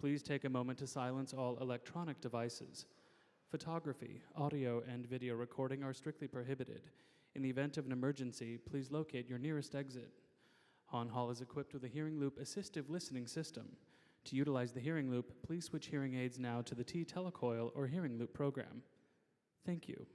Please take a moment to silence all electronic devices. Photography, audio, and video recording are strictly prohibited. In the event of an emergency, please locate your nearest exit. Hahn Hall is equipped with a hearing loop assistive listening system. To utilize the hearing loop, please switch hearing aids now to the T telecoil or hearing loop program. Thank you.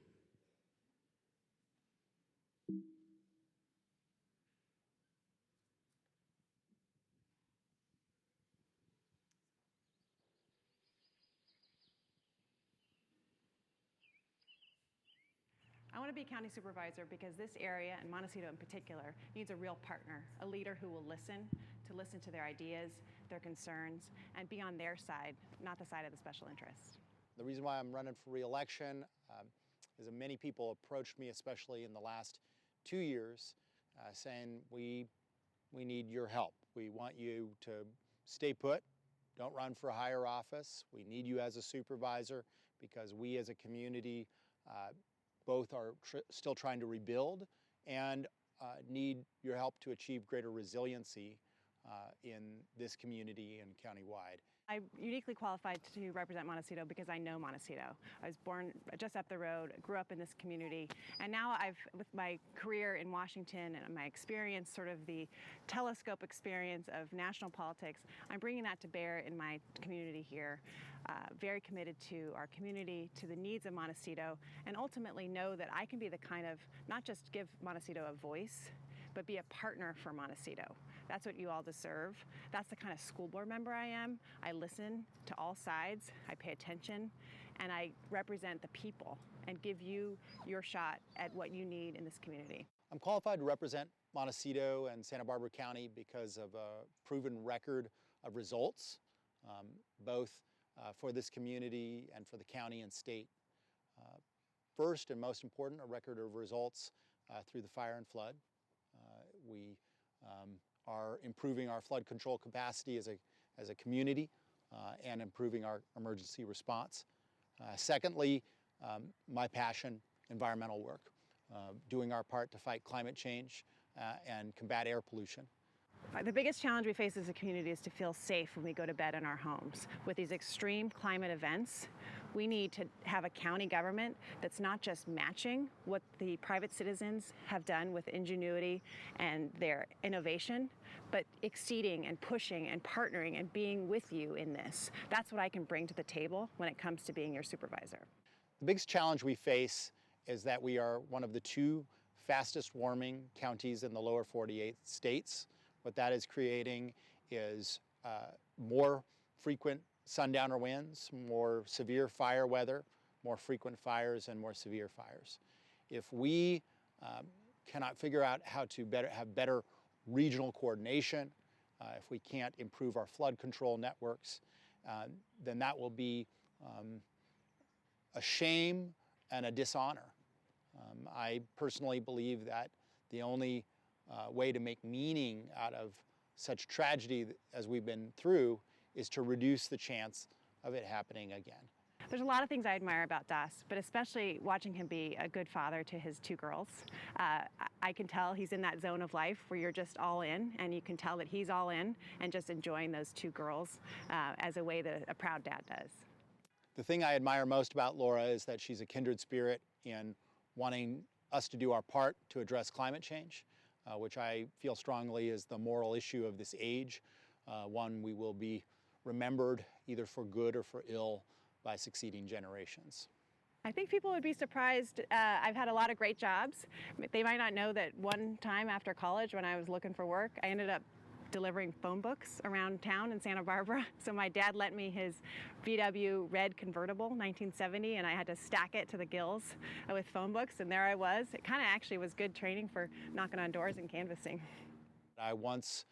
I want to be county supervisor because this area, and Montecito in particular, needs a real partner, a leader who will listen to their ideas, their concerns, and be on their side, not the side of the special interest. The reason why I'm running for re-election is that many people approached me, especially in the last 2 years, saying, we need your help. We want you to stay put, don't run for a higher office. We need you as a supervisor because we as a community both are still trying to rebuild and need your help to achieve greater resiliency in this community and countywide. I'm uniquely qualified to represent Montecito because I know Montecito. I was born just up the road, grew up in this community, and now with my career in Washington and my experience, sort of the telescope experience of national politics, I'm bringing that to bear in my community here. Very committed to our community, to the needs of Montecito, and ultimately know that I can be the kind of, not just give Montecito a voice, but be a partner for Montecito. That's what you all deserve. That's the kind of school board member I am. I listen to all sides, I pay attention, and I represent the people and give you your shot at what you need in this community. I'm qualified to represent Montecito and Santa Barbara County because of a proven record of results, both for this community and for the county and state. First and most important, a record of results through the fire and flood. We are improving our flood control capacity as a community and improving our emergency response. Secondly, my passion, environmental work, doing our part to fight climate change and combat air pollution. The biggest challenge we face as a community is to feel safe when we go to bed in our homes. With these extreme climate events, we need to have a county government that's not just matching what the private citizens have done with ingenuity and their innovation, but exceeding and pushing and partnering and being with you in this. That's what I can bring to the table when it comes to being your supervisor. The biggest challenge we face is that we are one of the 2 fastest warming counties in the lower 48 states. What that is creating is more frequent sundowner winds, more severe fire weather, more frequent fires, and more severe fires. If we cannot figure out how to have better regional coordination, if we can't improve our flood control networks, then that will be a shame and a dishonor. I personally believe that the only way to make meaning out of such tragedy as we've been through is to reduce the chance of it happening again. There's a lot of things I admire about Das, but especially watching him be a good father to his 2 girls. I can tell he's in that zone of life where you're just all in, and you can tell that he's all in and just enjoying those 2 girls as a way that a proud dad does. The thing I admire most about Laura is that she's a kindred spirit in wanting us to do our part to address climate change, which I feel strongly is the moral issue of this age, one we will be remembered either for good or for ill by succeeding generations. I think people would be surprised. I've had a lot of great jobs. They might not know that one time after college when I was looking for work, I ended up delivering phone books around town in Santa Barbara. So my dad lent me his VW red convertible, 1970, and I had to stack it to the gills with phone books, and there I was. It kind of actually was good training for knocking on doors and canvassing. I once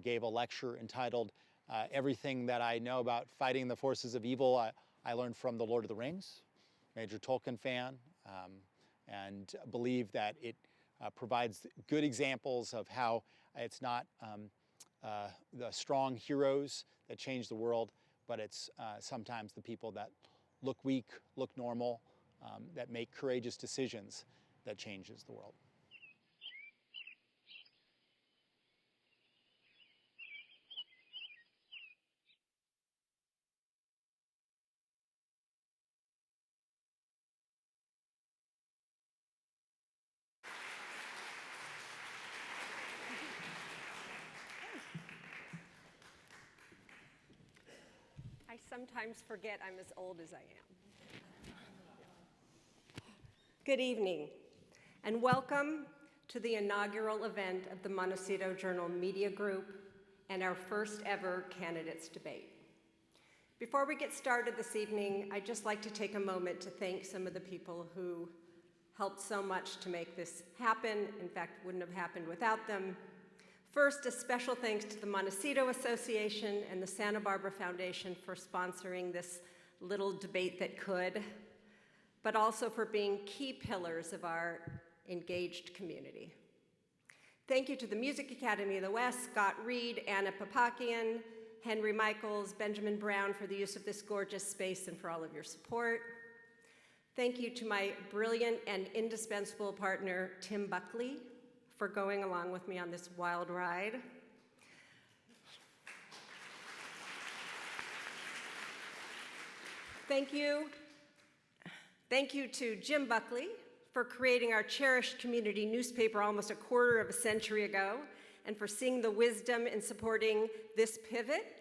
gave a lecture entitled Everything That I Know About Fighting the Forces of Evil I Learned from the Lord of the Rings. Major Tolkien fan, and believe that it provides good examples of how it's not the strong heroes that change the world, but it's sometimes the people that look weak, look normal, that make courageous decisions that changes the world. sometimes forget I'm as old as I am. Good evening, and welcome to the inaugural event of the Montecito Journal Media Group and our first ever candidates debate. Before we get started this evening, I'd just like to take a moment to thank some of the people who helped so much to make this happen. In fact, wouldn't have happened without them. First, a special thanks to the Montecito Association and the Santa Barbara Foundation for sponsoring this little debate that could, but also for being key pillars of our engaged community. Thank you to the Music Academy of the West, Scott Reed, Anna Papakian, Henry Michaels, Benjamin Brown for the use of this gorgeous space and for all of your support. Thank you to my brilliant and indispensable partner, Tim Buckley, for going along with me on this wild ride. Thank you to Jim Buckley for creating our cherished community newspaper almost a quarter of a century ago and for seeing the wisdom in supporting this pivot.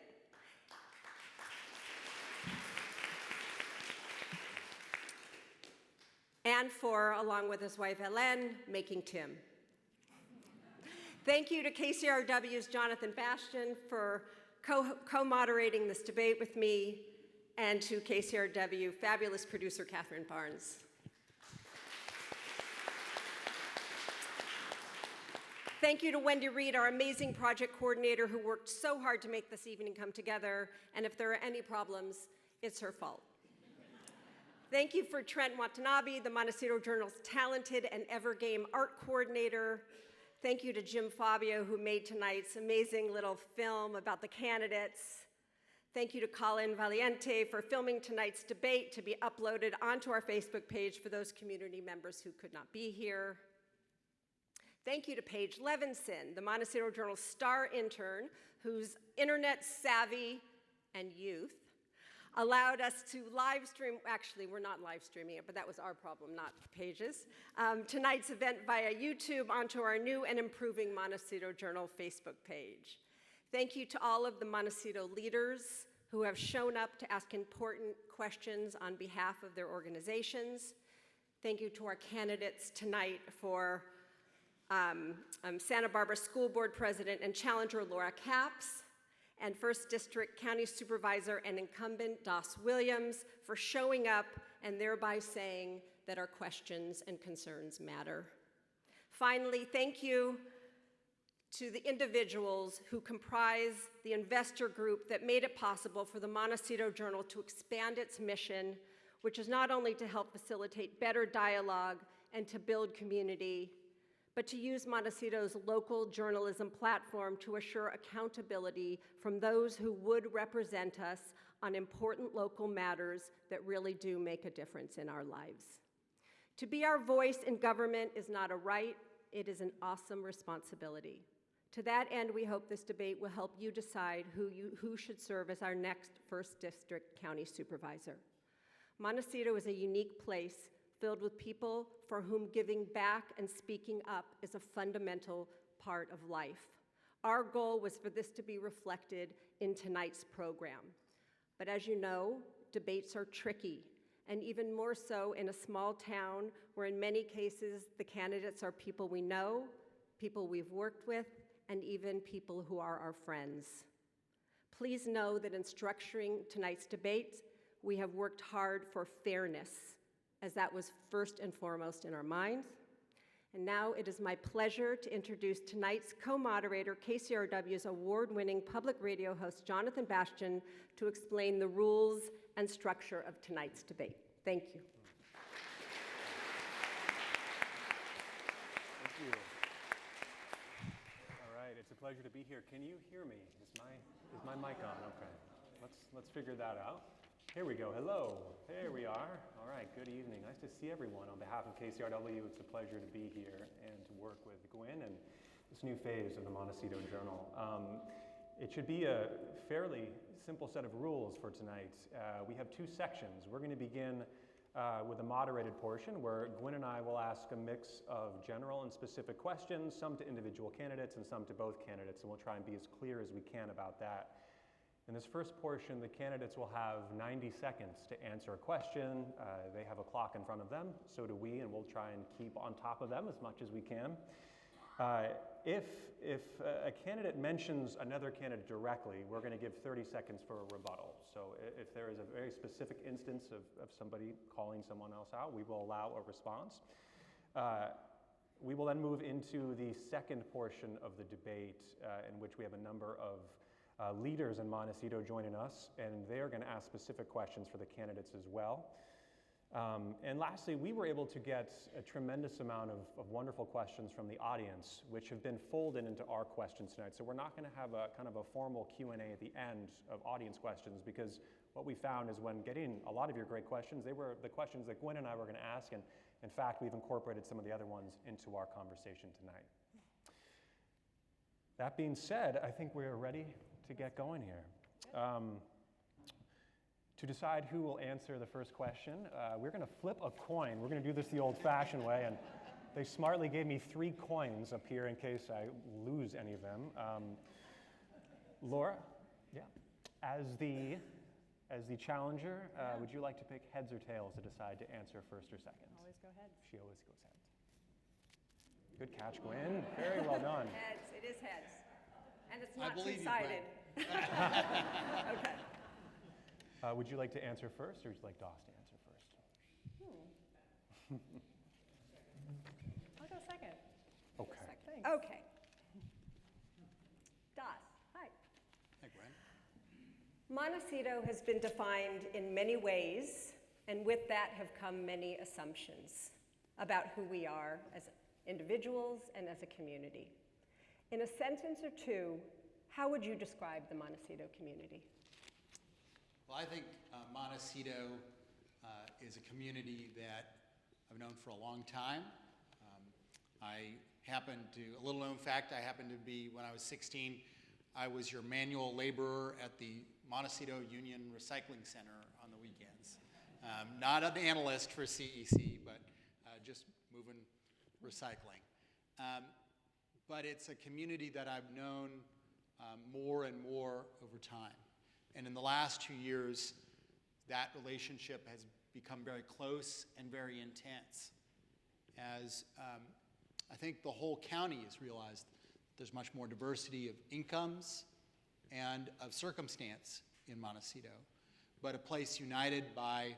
And for, along with his wife Helen, making Tim. Thank you to KCRW's Jonathan Bastian for co-moderating this debate with me, and to KCRW fabulous producer Catherine Barnes. Thank you to Wendy Reed, our amazing project coordinator who worked so hard to make this evening come together, and if there are any problems, it's her fault. Thank you for Trent Watanabe, the Montecito Journal's talented and ever-game art coordinator. Thank you to Jim Fabio, who made tonight's amazing little film about the candidates. Thank you to Colin Valiente for filming tonight's debate to be uploaded onto our Facebook page for those community members who could not be here. Thank you to Paige Levinson, the Montecito Journal star intern, whose internet savvy and youth allowed us to live stream, actually we're not live streaming it, but that was our problem, not Paige's, tonight's event via YouTube onto our new and improving Montecito Journal Facebook page. Thank you to all of the Montecito leaders who have shown up to ask important questions on behalf of their organizations. Thank you to our candidates tonight for Santa Barbara School Board President and Challenger Laura Capps, and First District County Supervisor and incumbent Doss Williams for showing up and thereby saying that our questions and concerns matter. Finally, thank you to the individuals who comprise the investor group that made it possible for the Montecito Journal to expand its mission, which is not only to help facilitate better dialogue and to build community, but to use Montecito's local journalism platform to assure accountability from those who would represent us on important local matters that really do make a difference in our lives. To be our voice in government is not a right, it is an awesome responsibility. To that end, we hope this debate will help you decide who should serve as our next First District County Supervisor. Montecito is a unique place filled with people for whom giving back and speaking up is a fundamental part of life. Our goal was for this to be reflected in tonight's program. But as you know, debates are tricky, and even more so in a small town where in many cases the candidates are people we know, people we've worked with, and even people who are our friends. Please know that in structuring tonight's debate, we have worked hard for fairness, as that was first and foremost in our minds. And now it is my pleasure to introduce tonight's co-moderator, KCRW's award-winning public radio host, Jonathan Bastian, to explain the rules and structure of tonight's debate. Thank you. Thank you. All right, it's a pleasure to be here. Can you hear me? Is my mic on? Okay. Let's figure that out. Here we go. Hello. Here we are. All right. Good evening. Nice to see everyone. On behalf of KCRW, it's a pleasure to be here and to work with Gwen and this new phase of the Montecito Journal. It should be a fairly simple set of rules for tonight. We have two sections. We're going to begin with a moderated portion where Gwen and I will ask a mix of general and specific questions, some to individual candidates and some to both candidates, and we'll try and be as clear as we can about that. In this first portion, the candidates will have 90 seconds to answer a question. They have a clock in front of them, so do we, and we'll try and keep on top of them as much as we can. If a candidate mentions another candidate directly, we're going to give 30 seconds for a rebuttal. So if there is a very specific instance of somebody calling someone else out, we will allow a response. We will then move into the second portion of the debate in which we have a number of leaders in Montecito joining us, and they're going to ask specific questions for the candidates as well. And lastly, we were able to get a tremendous amount of wonderful questions from the audience, which have been folded into our questions tonight. So we're not going to have a kind of a formal Q&A at the end of audience questions, because what we found is when getting a lot of your great questions, they were the questions that Gwen and I were going to ask, and in fact, we've incorporated some of the other ones into our conversation tonight. That being said, I think we're ready to get going here. To decide who will answer the first question, we're going to flip a coin. We're going to do this the old-fashioned way, and they smartly gave me 3 coins up here in case I lose any of them. Laura, yeah, as the challenger, would you like to pick heads or tails to decide to answer first or second? Always go heads. She always goes heads. Good catch, Gwen. Very well done. Heads, it is heads. And it's not believe you, two-sided. Okay. Would you like to answer first, or would you like Doss to answer first? I'll go second. Okay. Thanks. Okay. Das, hi. Hi, Gwen. Montecito has been defined in many ways, and with that have come many assumptions about who we are as individuals and as a community. In a sentence or two, how would you describe the Montecito community? Well, I think Montecito is a community that I've known for a long time. A little known fact, I happened to be, when I was 16, I was your manual laborer at the Montecito Union Recycling Center on the weekends. Not an analyst for CEC, but just moving recycling. But it's a community that I've known more and more over time. And in the last 2 years, that relationship has become very close and very intense, as I think the whole county has realized there's much more diversity of incomes and of circumstance in Montecito, but a place united by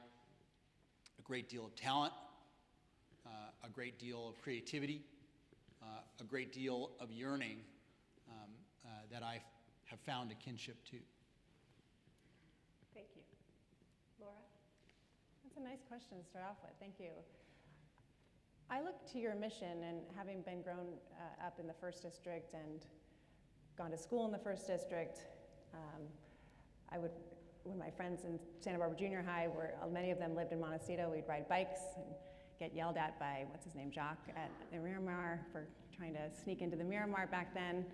a great deal of talent, a great deal of creativity, a great deal of yearning that I have found a kinship to. Thank you. Laura? That's a nice question to start off with. Thank you. I look to your mission, and having been grown up in the 1st District and gone to school in the 1st District, when my friends in Santa Barbara Junior High, many of them lived in Montecito, we'd ride bikes and get yelled at by, Jock at the Miramar for trying to sneak into the Miramar back then.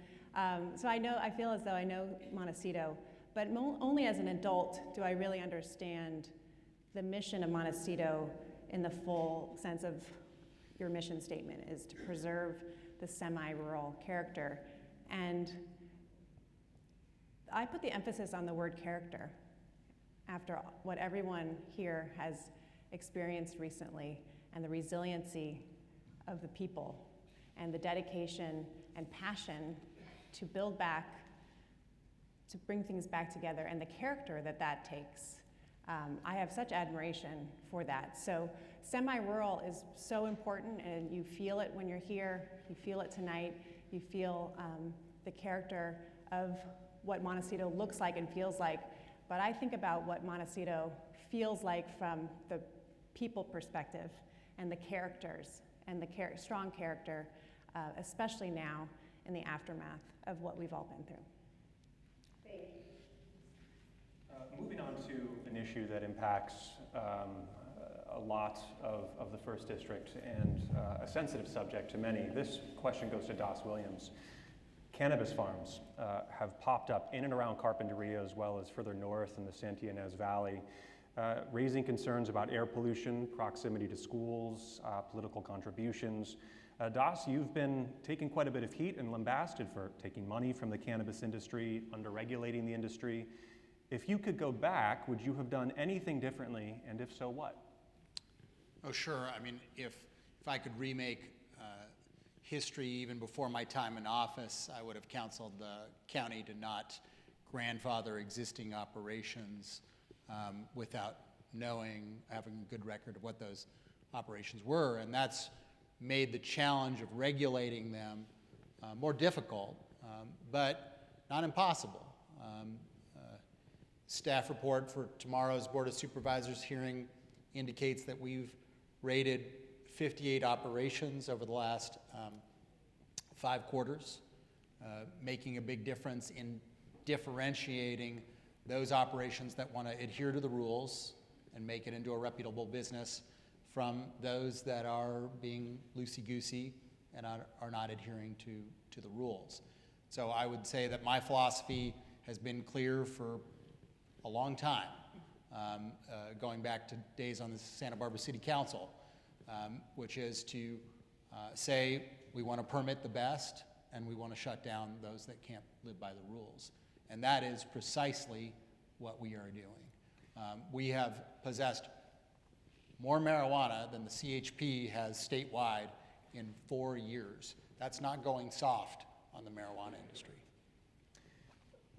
So I feel as though I know Montecito, but only as an adult do I really understand the mission of Montecito in the full sense of your mission statement, is to preserve the semi-rural character. And I put the emphasis on the word character after what everyone here has experienced recently, and the resiliency of the people, and the dedication and passion to build back, to bring things back together, and the character that takes. I have such admiration for that. So semi-rural is so important, and you feel it when you're here, you feel it tonight, you feel the character of what Montecito looks like and feels like. But I think about what Montecito feels like from the people perspective, and the characters, and the strong character, especially now in the aftermath of what we've all been through. Thank you. Moving on to an issue that impacts a lot of the 1st District, and a sensitive subject to many. This question goes to Doss Williams. Cannabis farms have popped up in and around Carpinteria, as well as further north in the Santa Ynez Valley, raising concerns about air pollution, proximity to schools, political contributions. Doss, you've been taking quite a bit of heat and lambasted for taking money from the cannabis industry, under-regulating the industry. If you could go back, would you have done anything differently, and if so, what? Oh, sure. I mean, if I could remake history even before my time in office, I would have counseled the county to not grandfather existing operations without having a good record of what those operations were. And that's made the challenge of regulating them more difficult, but not impossible. Staff report for tomorrow's Board of Supervisors hearing indicates that we've rated 58 operations over the last 5 quarters, making a big difference in differentiating those operations that want to adhere to the rules and make it into a reputable business from those that are being loosey-goosey and are not adhering to the rules. So I would say that my philosophy has been clear for a long time, going back to days on the Santa Barbara City Council, which is to say we want to permit the best and we want to shut down those that can't live by the rules. And that is precisely what we are doing. We have possessed more marijuana than the CHP has statewide in 4 years. That's not going soft on the marijuana industry.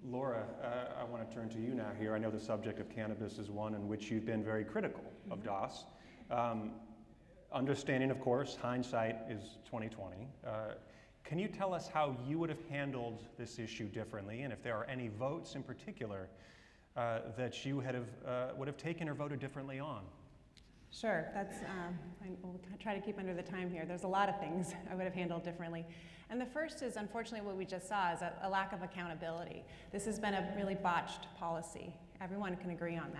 Laura, I want to turn to you now here. I know the subject of cannabis is one in which you've been very critical of DOS. Understanding, of course, hindsight is 2020. Can you tell us how you would have handled this issue differently, and if there are any votes in particular that you would have taken or voted differently on? Sure, we'll try to keep under the time here. There's a lot of things I would have handled differently. And the first is, unfortunately, what we just saw is a lack of accountability. This has been a really botched policy. Everyone can agree on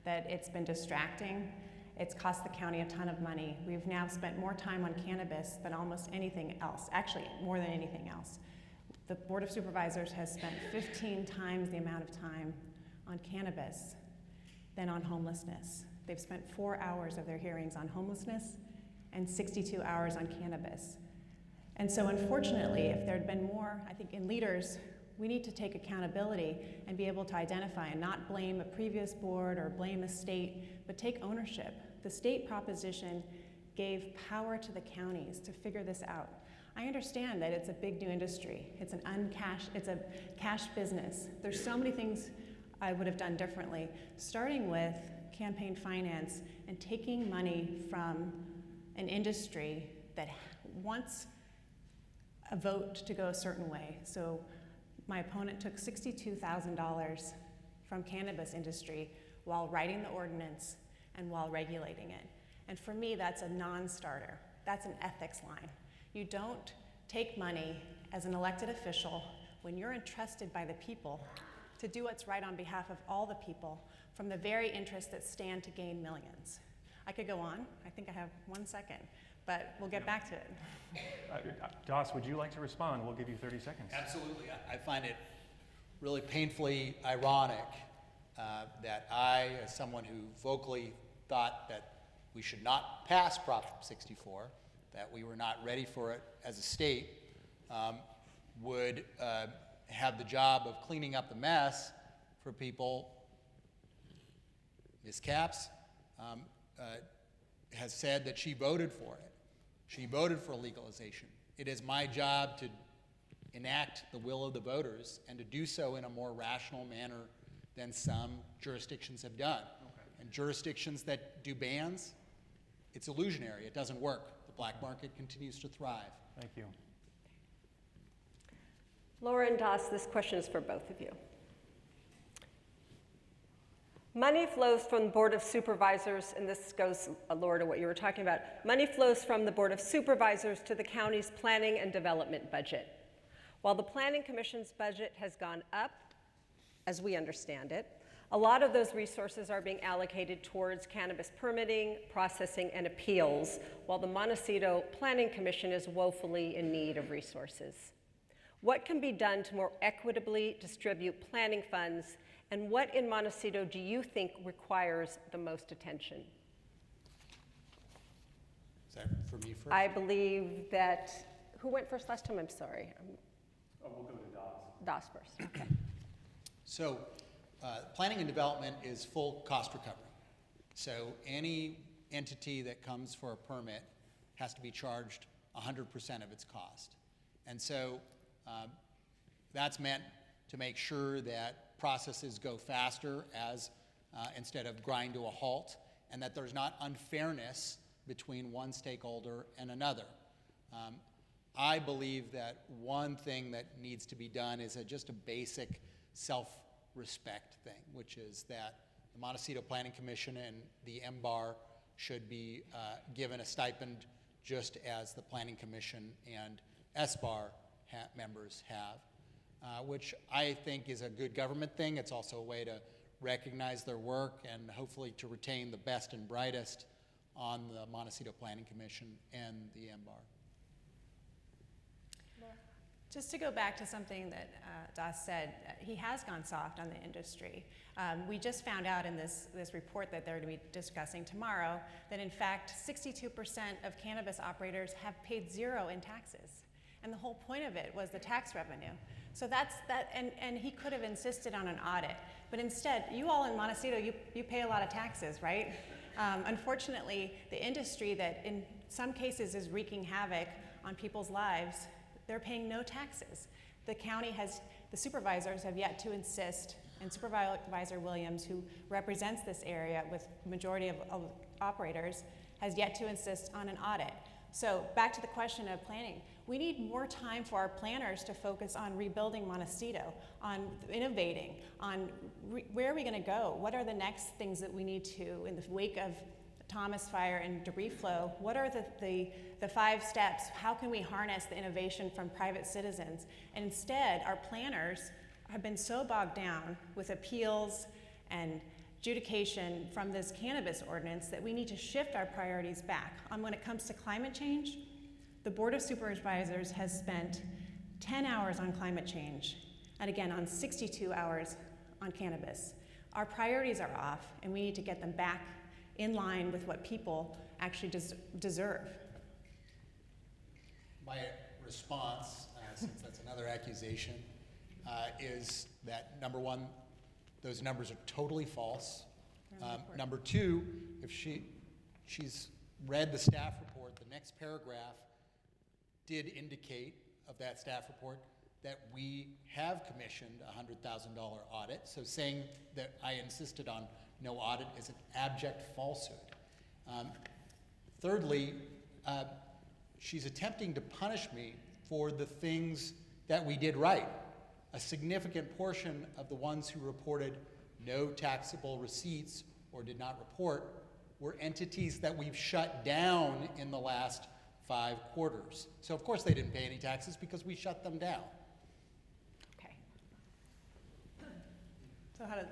that it's been distracting. It's cost the county a ton of money. We've now spent more time on cannabis than almost anything else, actually more than anything else. The Board of Supervisors has spent 15 times the amount of time on cannabis than on homelessness. They've spent 4 hours of their hearings on homelessness and 62 hours on cannabis. And so unfortunately, if there had been more, I think in leaders, we need to take accountability and be able to identify and not blame a previous board or blame a state, but take ownership. The state proposition gave power to the counties to figure this out. I understand that it's a big new industry. It's a cash business. There's so many things I would have done differently, starting with campaign finance and taking money from an industry that wants a vote to go a certain way. So my opponent took $62,000 from cannabis industry while writing the ordinance and while regulating it. And for me, that's a non-starter. That's an ethics line. You don't take money as an elected official when you're entrusted by the people to do what's right on behalf of all the people from the very interests that stand to gain millions. I could go on. I think I have 1 second, but we'll get back to it. Das, would you like to respond? We'll give you 30 seconds. Absolutely. I find it really painfully ironic that I, as someone who vocally thought that we should not pass Prop 64, that we were not ready for it as a state, would have the job of cleaning up the mess for people. Ms. Capps has said that she voted for it. She voted for legalization. It is my job to enact the will of the voters and to do so in a more rational manner than some jurisdictions have done. Okay. And jurisdictions that do bans, it's illusionary. It doesn't work. The black market continues to thrive. Thank you. Laura and Das, this question is for both of you. Money flows from the Board of Supervisors, and this goes, Laura, to what you were talking about. Money flows from the Board of Supervisors to the county's planning and development budget. While the Planning Commission's budget has gone up, as we understand it, a lot of those resources are being allocated towards cannabis permitting, processing, and appeals, while the Montecito Planning Commission is woefully in need of resources. What can be done to more equitably distribute planning funds, and what in Montecito do you think requires the most attention? Is that for me first? I believe that, who went first last time? I'm sorry. We'll go to Das. Das first, okay. So planning and development is full cost recovery. So any entity that comes for a permit has to be charged 100% of its cost. And so that's meant to make sure that processes go faster instead of grind to a halt, and that there's not unfairness between one stakeholder and another. I believe that one thing that needs to be done is just a basic self-respect thing, which is that the Montecito Planning Commission and the MBAR should be given a stipend just as the Planning Commission and SBAR members have, which I think is a good government thing. It's also a way to recognize their work and hopefully to retain the best and brightest on the Montecito Planning Commission and the MBAR. Just to go back to something that Das said, he has gone soft on the industry. We just found out in this report that they're going to be discussing tomorrow that in fact 62% of cannabis operators have paid zero in taxes. And the whole point of it was the tax revenue. So that's that, and he could have insisted on an audit. But instead, you all in Montecito, you pay a lot of taxes, right? Unfortunately, the industry that in some cases is wreaking havoc on people's lives, they're paying no taxes. The county the supervisors have yet to insist, and Supervisor Williams, who represents this area with majority of operators, has yet to insist on an audit. So back to the question of planning, we need more time for our planners to focus on rebuilding Montecito, on innovating, on where are we going to go? What are the next things that we need to, in the wake of Thomas Fire and debris flow, what are the 5 steps? How can we harness the innovation from private citizens? And instead, our planners have been so bogged down with appeals and adjudication from this cannabis ordinance that we need to shift our priorities back. When it comes to climate change, the Board of Supervisors has spent 10 hours on climate change, and again on 62 hours on cannabis. Our priorities are off, and we need to get them back in line with what people actually deserve. My response, since that's another accusation, is that number one, those numbers are totally false. Number two, if she's read the staff report, the next paragraph did indicate of that staff report that we have commissioned a $100,000 audit. So saying that I insisted on no audit is an abject falsehood. Thirdly, she's attempting to punish me for the things that we did right. A significant portion of the ones who reported no taxable receipts or did not report were entities that we've shut down in the last 5 quarters. So of course they didn't pay any taxes because we shut them down. Okay. So how do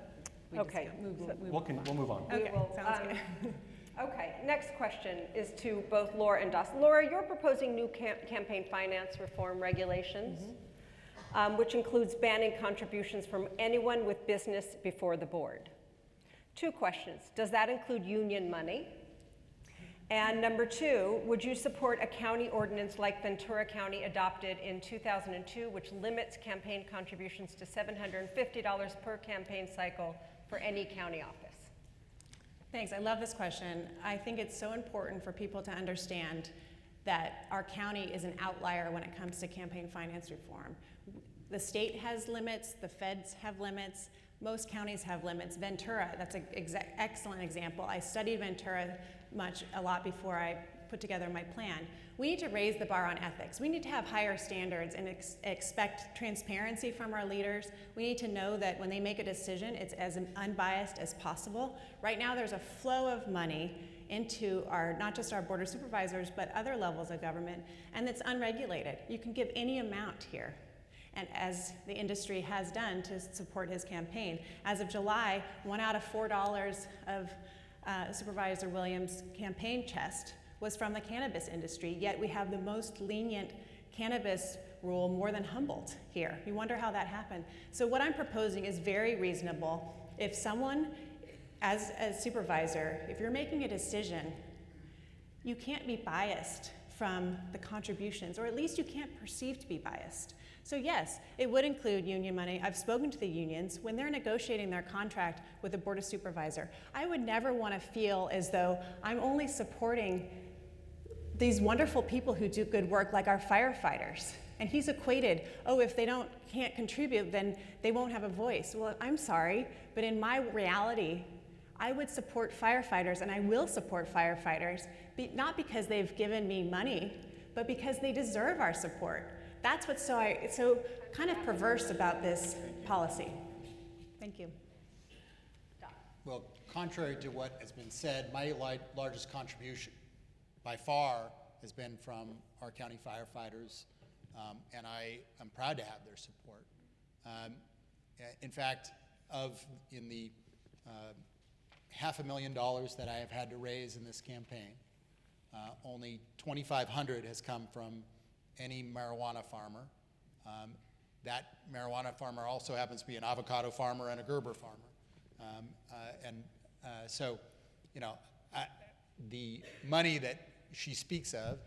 we Okay, just We'll move on. Okay, will, sounds good. Okay, next question is to both Laura and Das. Laura, you're proposing new campaign finance reform regulations, which includes banning contributions from anyone with business before the board. 2 questions. Does that include union money? And number 2, would you support a county ordinance like Ventura County adopted in 2002, which limits campaign contributions to $750 per campaign cycle for any county office? Thanks, I love this question. I think it's so important for people to understand that our county is an outlier when it comes to campaign finance reform. The state has limits, the feds have limits, most counties have limits. Ventura, that's an excellent example. I studied Ventura a lot before I put together my plan. We need to raise the bar on ethics. We need to have higher standards and expect transparency from our leaders. We need to know that when they make a decision, it's as unbiased as possible. Right now, there's a flow of money into not just our Board of Supervisors, but other levels of government, and it's unregulated. You can give any amount here. And as the industry has done to support his campaign. As of July, $1 out of $4 of Supervisor Williams' campaign chest was from the cannabis industry, yet we have the most lenient cannabis rule more than Humboldt here. You wonder how that happened. So what I'm proposing is very reasonable. If someone, as a supervisor, if you're making a decision, you can't be biased from the contributions, or at least you can't perceive to be biased. So yes, it would include union money. I've spoken to the unions. When they're negotiating their contract with the Board of Supervisors, I would never want to feel as though I'm only supporting these wonderful people who do good work, like our firefighters. And he's equated, oh, if they can't contribute, then they won't have a voice. Well, I'm sorry, but in my reality, I would support firefighters, and I will support firefighters, not because they've given me money, but because they deserve our support. That's what's so kind of perverse about this policy. Thank you. Well, contrary to what has been said, my largest contribution by far has been from our county firefighters, and I am proud to have their support. In fact, in the $500,000 that I have had to raise in this campaign, only $2,500 has come from any marijuana farmer. That marijuana farmer also happens to be an avocado farmer and a Gerber farmer. So, you know, the money that she speaks of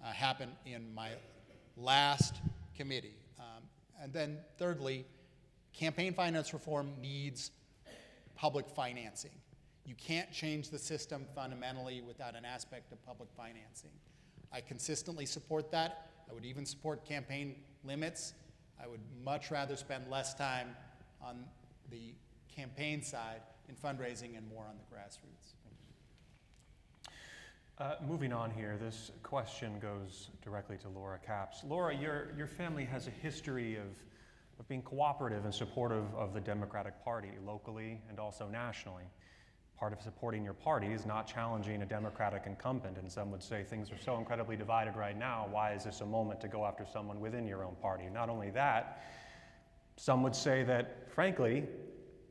happened in my last committee. And then thirdly, campaign finance reform needs public financing. You can't change the system fundamentally without an aspect of public financing. I consistently support that. I would even support campaign limits. I would much rather spend less time on the campaign side in fundraising and more on the grassroots. Moving on here, this question goes directly to Laura Capps. Laura, your family has a history of being cooperative and supportive of the Democratic Party locally and also nationally. Part of supporting your party is not challenging a Democratic incumbent, and some would say things are so incredibly divided right now, why is this a moment to go after someone within your own party? Not only that, some would say that, frankly,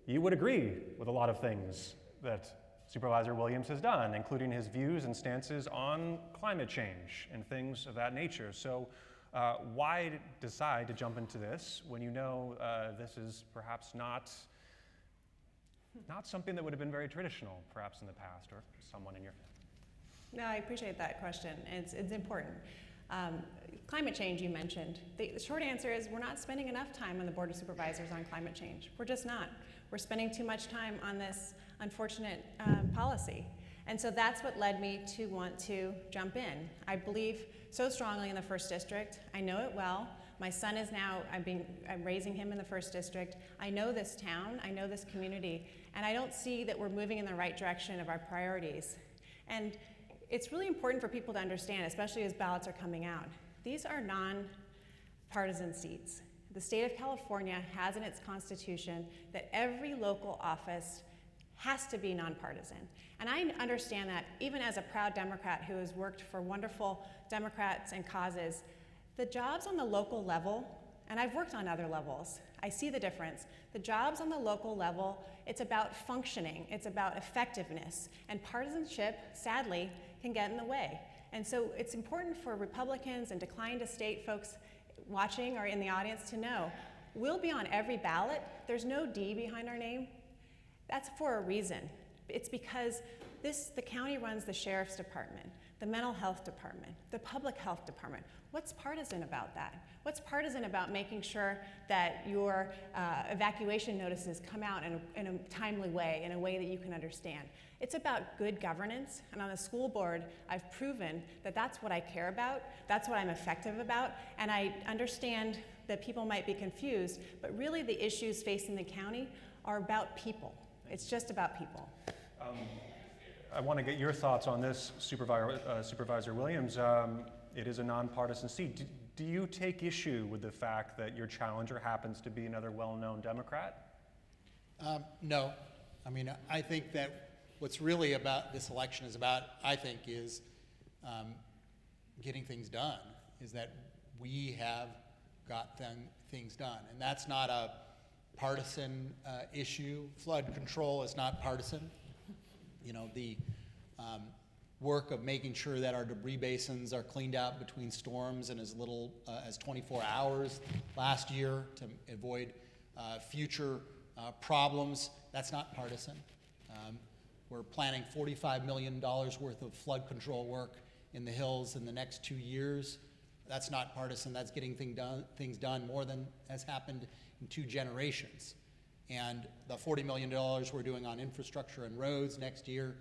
you would agree with a lot of things that Supervisor Williams has done, including his views and stances on climate change and things of that nature. So why decide to jump into this when you know this is perhaps not something that would have been very traditional, perhaps in the past, or someone in your family? No, I appreciate that question. It's important. Climate change you mentioned. The short answer is we're not spending enough time on the Board of Supervisors on climate change. We're just not. We're spending too much time on this unfortunate policy. And so that's what led me to want to jump in. I believe so strongly in the 1st District. I know it well. My son is now, I'm raising him in the 1st District. I know this town, I know this community, and I don't see that we're moving in the right direction of our priorities. And it's really important for people to understand, especially as ballots are coming out. These are non-partisan seats. The state of California has in its constitution that every local office has to be nonpartisan. And I understand that even as a proud Democrat who has worked for wonderful Democrats and causes, the jobs on the local level, and I've worked on other levels, I see the difference. The jobs on the local level, it's about functioning, it's about effectiveness, and partisanship, sadly, can get in the way. And so it's important for Republicans and decline to state folks watching or in the audience to know, we'll be on every ballot. There's no D behind our name. That's for a reason. It's because the county runs the sheriff's department, the mental health department, the public health department. What's partisan about that? What's partisan about making sure that your evacuation notices come out in a timely way, in a way that you can understand? It's about good governance, and on the school board, I've proven that that's what I care about, that's what I'm effective about, and I understand that people might be confused, but really the issues facing the county are about people. It's just about people. I want to get your thoughts on this, Supervisor Williams. It is a nonpartisan seat. Do you take issue with the fact that your challenger happens to be another well-known Democrat? No. I mean, I think that what's really about this election is getting things done, is that we have got things done. And that's not a partisan issue. Flood control is not partisan. You know, the work of making sure that our debris basins are cleaned out between storms in as little as 24 hours last year to avoid future problems, that's not partisan. We're planning $45 million worth of flood control work in the hills in the next 2 years. That's not partisan, that's getting things done more than has happened in 2 generations. And the $40 million we're doing on infrastructure and roads next year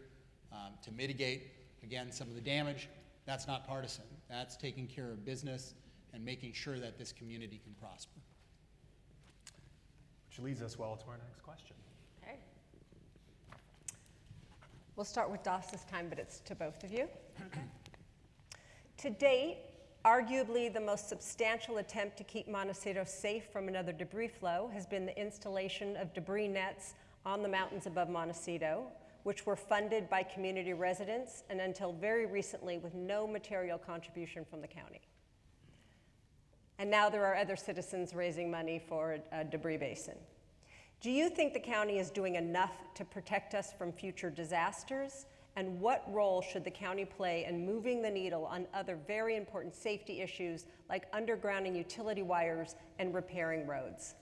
to mitigate, again, some of the damage, that's not partisan. That's taking care of business and making sure that this community can prosper. Which leads us well to our next question. Okay. We'll start with Das this time, but it's to both of you. Okay. To date, arguably the most substantial attempt to keep Montecito safe from another debris flow has been the installation of debris nets on the mountains above Montecito, which were funded by community residents and until very recently with no material contribution from the county. And now there are other citizens raising money for a debris basin. Do you think the county is doing enough to protect us from future disasters? And what role should the county play in moving the needle on other very important safety issues like undergrounding utility wires and repairing roads?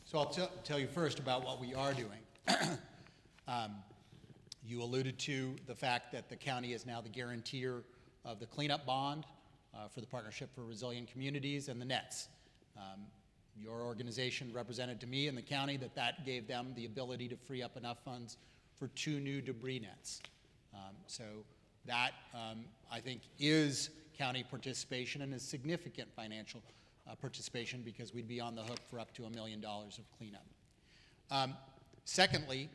So I'll tell you first about what we are doing. You alluded to the fact that the county is now the guarantor of the cleanup bond for the Partnership for Resilient Communities and the nets. Your organization represented to me in the county that gave them the ability to free up enough funds for 2 new debris nets. So that, I think, is county participation and is significant financial participation because we'd be on the hook for up to $1 million of cleanup. Secondly,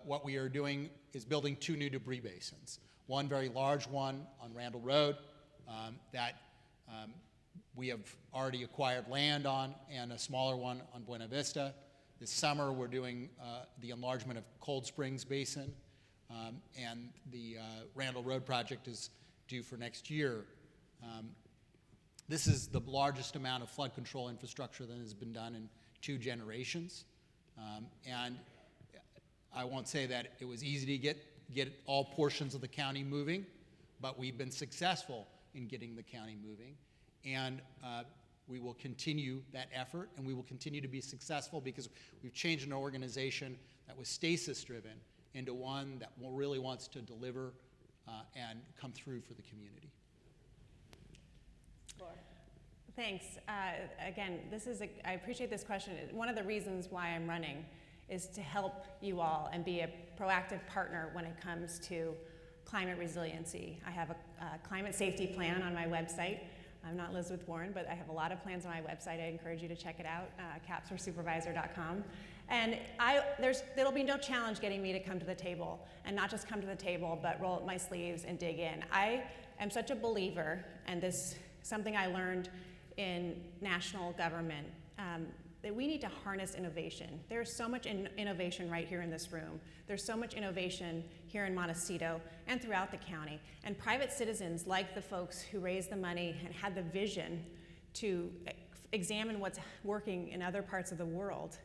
what we are doing is building 2 new debris basins. One very large one on Randall Road that we have already acquired land on, and a smaller one on Buena Vista. This summer we're doing the enlargement of Cold Springs Basin, and the Randall Road project is due for next year. This is the largest amount of flood control infrastructure that has been done in 2 generations. And I won't say that it was easy to get all portions of the county moving, but we've been successful in getting the county moving. And we will continue that effort, and we will continue to be successful because we've changed an organization that was stasis-driven into one that really wants to deliver and come through for the community. Laura. Thanks. Again, I appreciate this question. One of the reasons why I'm running is to help you all and be a proactive partner when it comes to climate resiliency. I have a climate safety plan on my website. I'm not Elizabeth Warren, but I have a lot of plans on my website. I encourage you to check it out, capsforsupervisor.com. And there'll be no challenge getting me to come to the table, and not just come to the table, but roll up my sleeves and dig in. I am such a believer, and this is something I learned in national government, that we need to harness innovation. There's so much innovation right here in this room. There's so much innovation here in Montecito and throughout the county. And private citizens, like the folks who raised the money and had the vision to examine what's working in other parts of the world,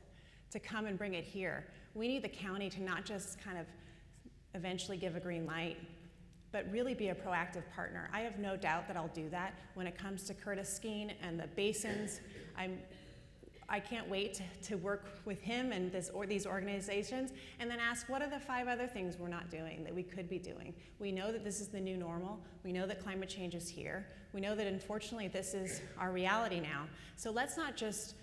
to come and bring it here. We need the county to not just kind of eventually give a green light, but really be a proactive partner. I have no doubt that I'll do that when it comes to Curtis Skeen and the basins. I can't wait to work with him and these organizations and then ask, what are the 5 other things we're not doing that we could be doing? We know that this is the new normal. We know that climate change is here. We know that unfortunately this is our reality now. So let's not just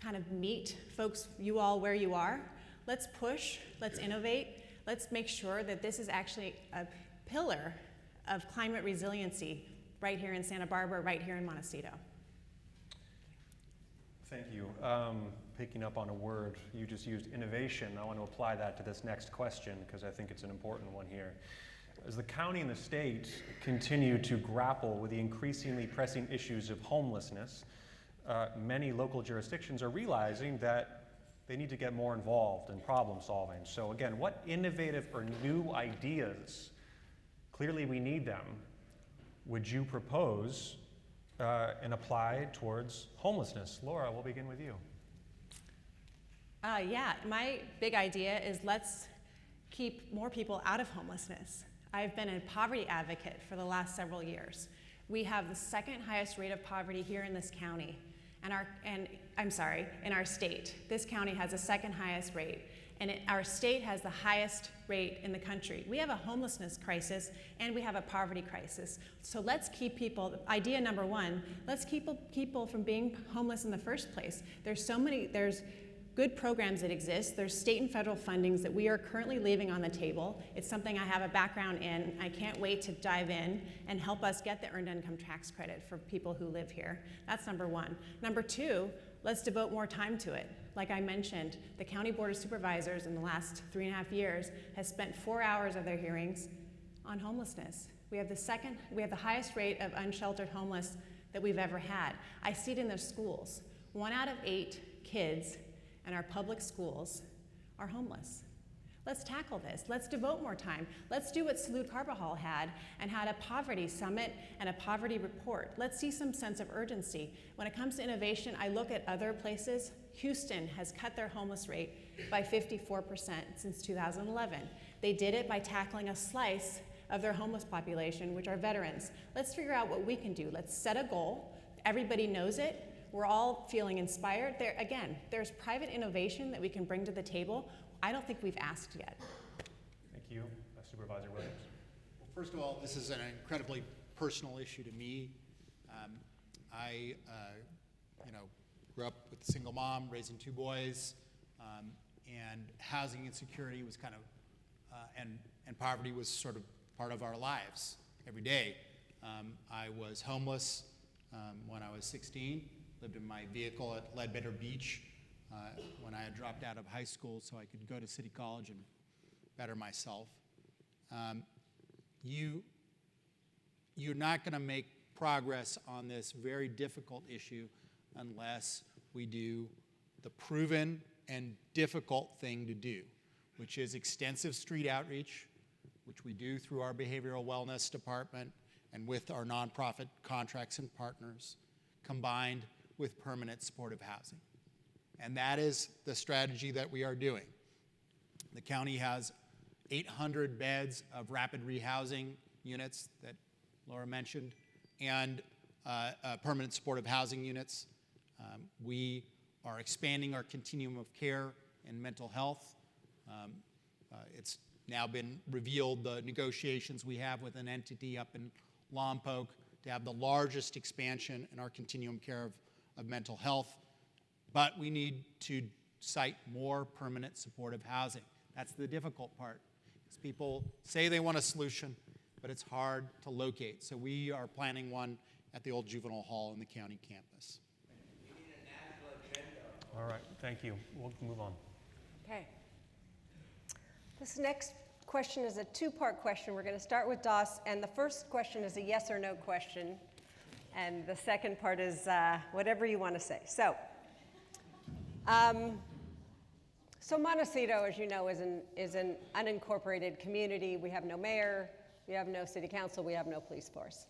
kind of meet folks, you all where you are. Let's push, let's innovate. Let's make sure that this is actually a pillar of climate resiliency right here in Santa Barbara, right here in Montecito. Thank you. Picking up on a word you just used, innovation, I want to apply that to this next question because I think it's an important one here. As the county and the state continue to grapple with the increasingly pressing issues of homelessness, many local jurisdictions are realizing that they need to get more involved in problem solving. So again, what innovative or new ideas, clearly we need them, would you propose and apply towards homelessness? Laura, we'll begin with you. Yeah, my big idea is let's keep more people out of homelessness. I've been a poverty advocate for the last several years. We have the 2nd highest rate of poverty here in this county, in our state. This county has the 2nd highest rate. and our state has the highest rate in the country. We have a homelessness crisis and we have a poverty crisis. So let's keep people, idea number one, let's keep people from being homeless in the first place. There's good programs that exist. There's state and federal fundings that we are currently leaving on the table. It's something I have a background in. I can't wait to dive in and help us get the earned income tax credit for people who live here. That's number one. Number two, let's devote more time to it. Like I mentioned, the County Board of Supervisors in the last 3.5 years has spent 4 hours of their hearings on homelessness. We have the highest rate of unsheltered homeless that we've ever had. I see it in the schools. 1 out of 8 kids in our public schools are homeless. Let's tackle this. Let's devote more time. Let's do what Salud Carbajal had and had a poverty summit and a poverty report. Let's see some sense of urgency. When it comes to innovation, I look at other places. Houston has cut their homeless rate by 54% since 2011. They did it by tackling a slice of their homeless population, which are veterans. Let's figure out what we can do. Let's set a goal. Everybody knows it. We're all feeling inspired. There's private innovation that we can bring to the table. I don't think we've asked yet. Thank you. Supervisor Williams. Well, first of all, this is an incredibly personal issue to me. I grew up with a single mom, raising 2 boys, and housing insecurity was kind of, and poverty was sort of part of our lives every day. I was homeless when I was 16. Lived in my vehicle at Ledbetter Beach when I had dropped out of high school so I could go to City College and better myself. You're not going to make progress on this very difficult issue unless we do the proven and difficult thing to do, which is extensive street outreach, which we do through our behavioral wellness department and with our nonprofit contracts and partners, combined with permanent supportive housing. And that is the strategy that we are doing. The county has 800 beds of rapid rehousing units that Laura mentioned, and permanent supportive housing units. We are expanding our continuum of care in mental health. It's now been revealed the negotiations we have with an entity up in Lompoc to have the largest expansion in our continuum care of mental health, but we need to cite more permanent supportive housing. That's the difficult part, because people say they want a solution, but it's hard to locate. So we are planning one at the old juvenile hall in the county campus. All right, thank you. We'll move on. Okay. This next question is a 2-part question. We're going to start with Das, and the first question is a yes or no question, and the second part is whatever you want to say. So Montecito, as you know, is an unincorporated community. We have no mayor, we have no city council, we have no police force.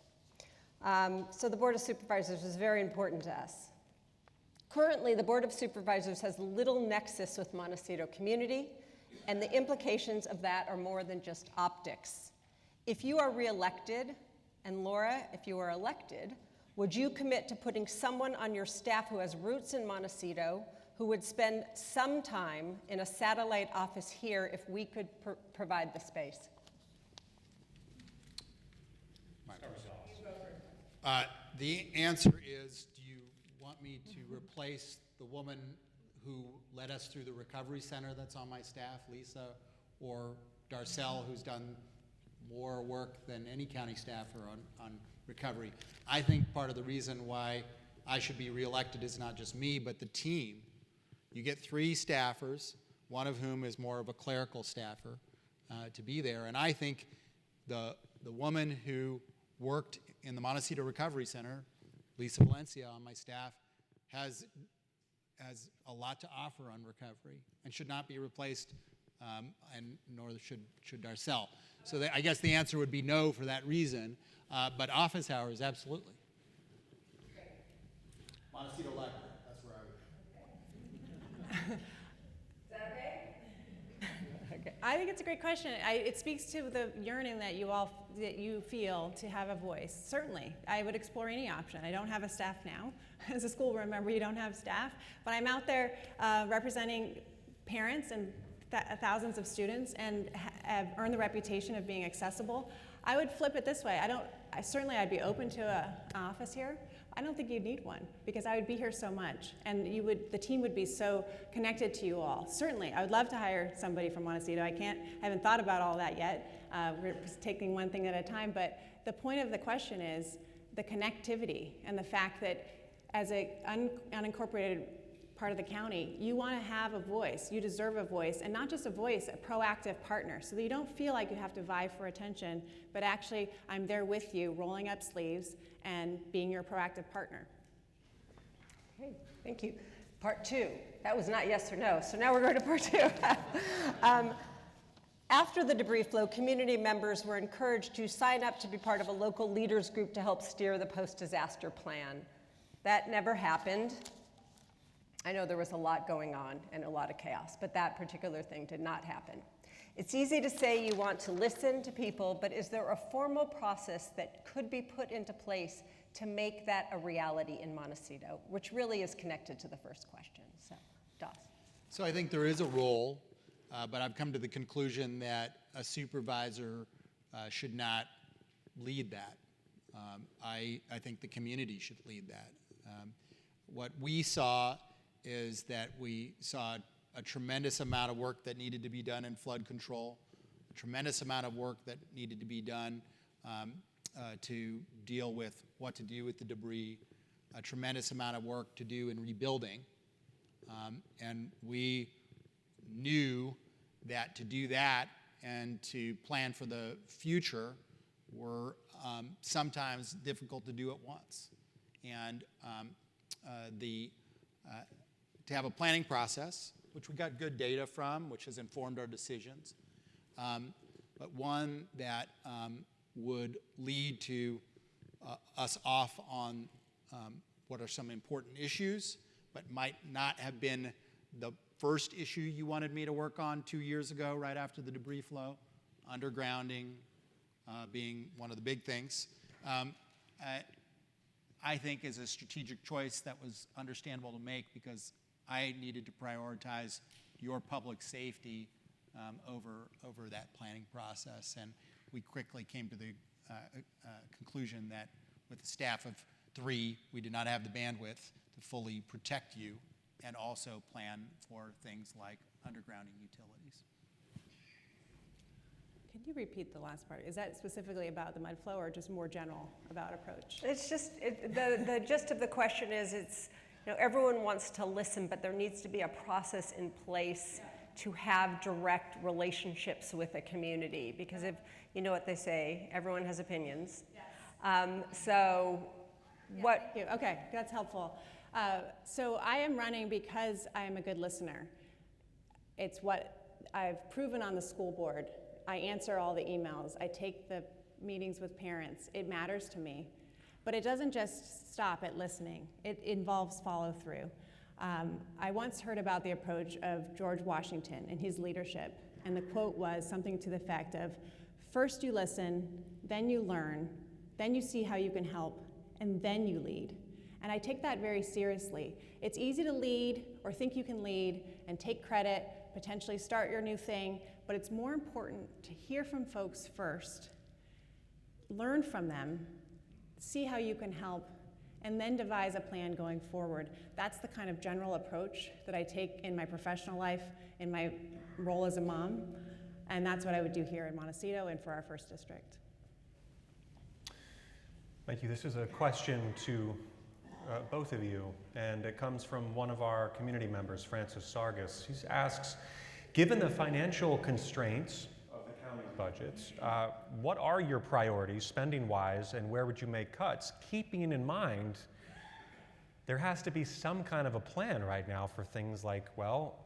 So the Board of Supervisors is very important to us. Currently, the Board of Supervisors has little nexus with Montecito community, and the implications of that are more than just optics. If you are reelected, and Laura, if you are elected, would you commit to putting someone on your staff who has roots in Montecito, who would spend some time in a satellite office here if we could provide the space? The answer is, do you want me to replace the woman who led us through the recovery center that's on my staff, Lisa, or Darcel, who's done more work than any county staffer on recovery? I think part of the reason why I should be reelected is not just me, but the team. You get 3 staffers, one of whom is more of a clerical staffer, to be there. And I think the woman who worked in the Montecito Recovery Center, Lisa Valencia, on my staff, has a lot to offer on recovery and should not be replaced, and nor should Darcel. So I guess the answer would be no for that reason, but office hours, absolutely. Montecito Library, that's where I would. Is that okay? Okay. I think it's a great question. It speaks to the yearning that you feel to have a voice. Certainly, I would explore any option. I don't have a staff now. As a school board member, you don't have staff, but I'm out there representing parents and thousands of students and have earned the reputation of being accessible. I would flip it this way. Certainly I'd be open to an office here. I don't think you'd need one because I would be here so much, and the team would be so connected to you all. Certainly, I would love to hire somebody from Montecito. I haven't thought about all that yet. We're just taking one thing at a time, but the point of the question is the connectivity and the fact that as an unincorporated part of the county, you want to have a voice. You deserve a voice, and not just a voice, a proactive partner, so that you don't feel like you have to vie for attention, but actually I'm there with you, rolling up sleeves and being your proactive partner. Okay, thank you. Part two. That was not yes or no, so now we're going to part two. After the debris flow, community members were encouraged to sign up to be part of a local leaders group to help steer the post-disaster plan. That never happened. I know there was a lot going on and a lot of chaos, but that particular thing did not happen. It's easy to say you want to listen to people, but is there a formal process that could be put into place to make that a reality in Montecito, which really is connected to the first question? So, Das. So I think there is a role, but I've come to the conclusion that a supervisor should not lead that. I think the community should lead that. What we saw is that we saw a tremendous amount of work that needed to be done in flood control, a tremendous amount of work that needed to be done to deal with what to do with the debris, a tremendous amount of work to do in rebuilding. And we knew that to do that and to plan for the future were sometimes difficult to do at once. And to have a planning process, which we got good data from, which has informed our decisions, but one that would lead to us off on what are some important issues, but might not have been the first issue you wanted me to work on 2 years ago, right after the debris flow, undergrounding being one of the big things. I think is a strategic choice that was understandable to make because I needed to prioritize your public safety over that planning process. And we quickly came to the conclusion that with a staff of 3, we did not have the bandwidth to fully protect you and also plan for things like undergrounding utilities. Can you repeat the last part? Is that specifically about the mud flow or just more general about approach? It's just, the gist of the question is everyone wants to listen, but there needs to be a process in place to have direct relationships with a community. Because if, you know what they say, everyone has opinions. Yes. What? Thank you. Okay, that's helpful. So I am running because I am a good listener. It's what I've proven on the school board. I answer all the emails. I take the meetings with parents. It matters to me. But it doesn't just stop at listening. It involves follow through. I once heard about the approach of George Washington and his leadership. And the quote was something to the effect of, first you listen, then you learn, then you see how you can help, and then you lead. And I take that very seriously. It's easy to lead or think you can lead and take credit, potentially start your new thing, but it's more important to hear from folks first, learn from them, see how you can help, and then devise a plan going forward. That's the kind of general approach that I take in my professional life, in my role as a mom, and that's what I would do here in Montecito and for our first district. Thank you. This is a question to both of you, and it comes from one of our community members, Francis Sargis. He asks, given the financial constraints of the county's budgets, what are your priorities spending-wise, and where would you make cuts? Keeping in mind, there has to be some kind of a plan right now for things like, well,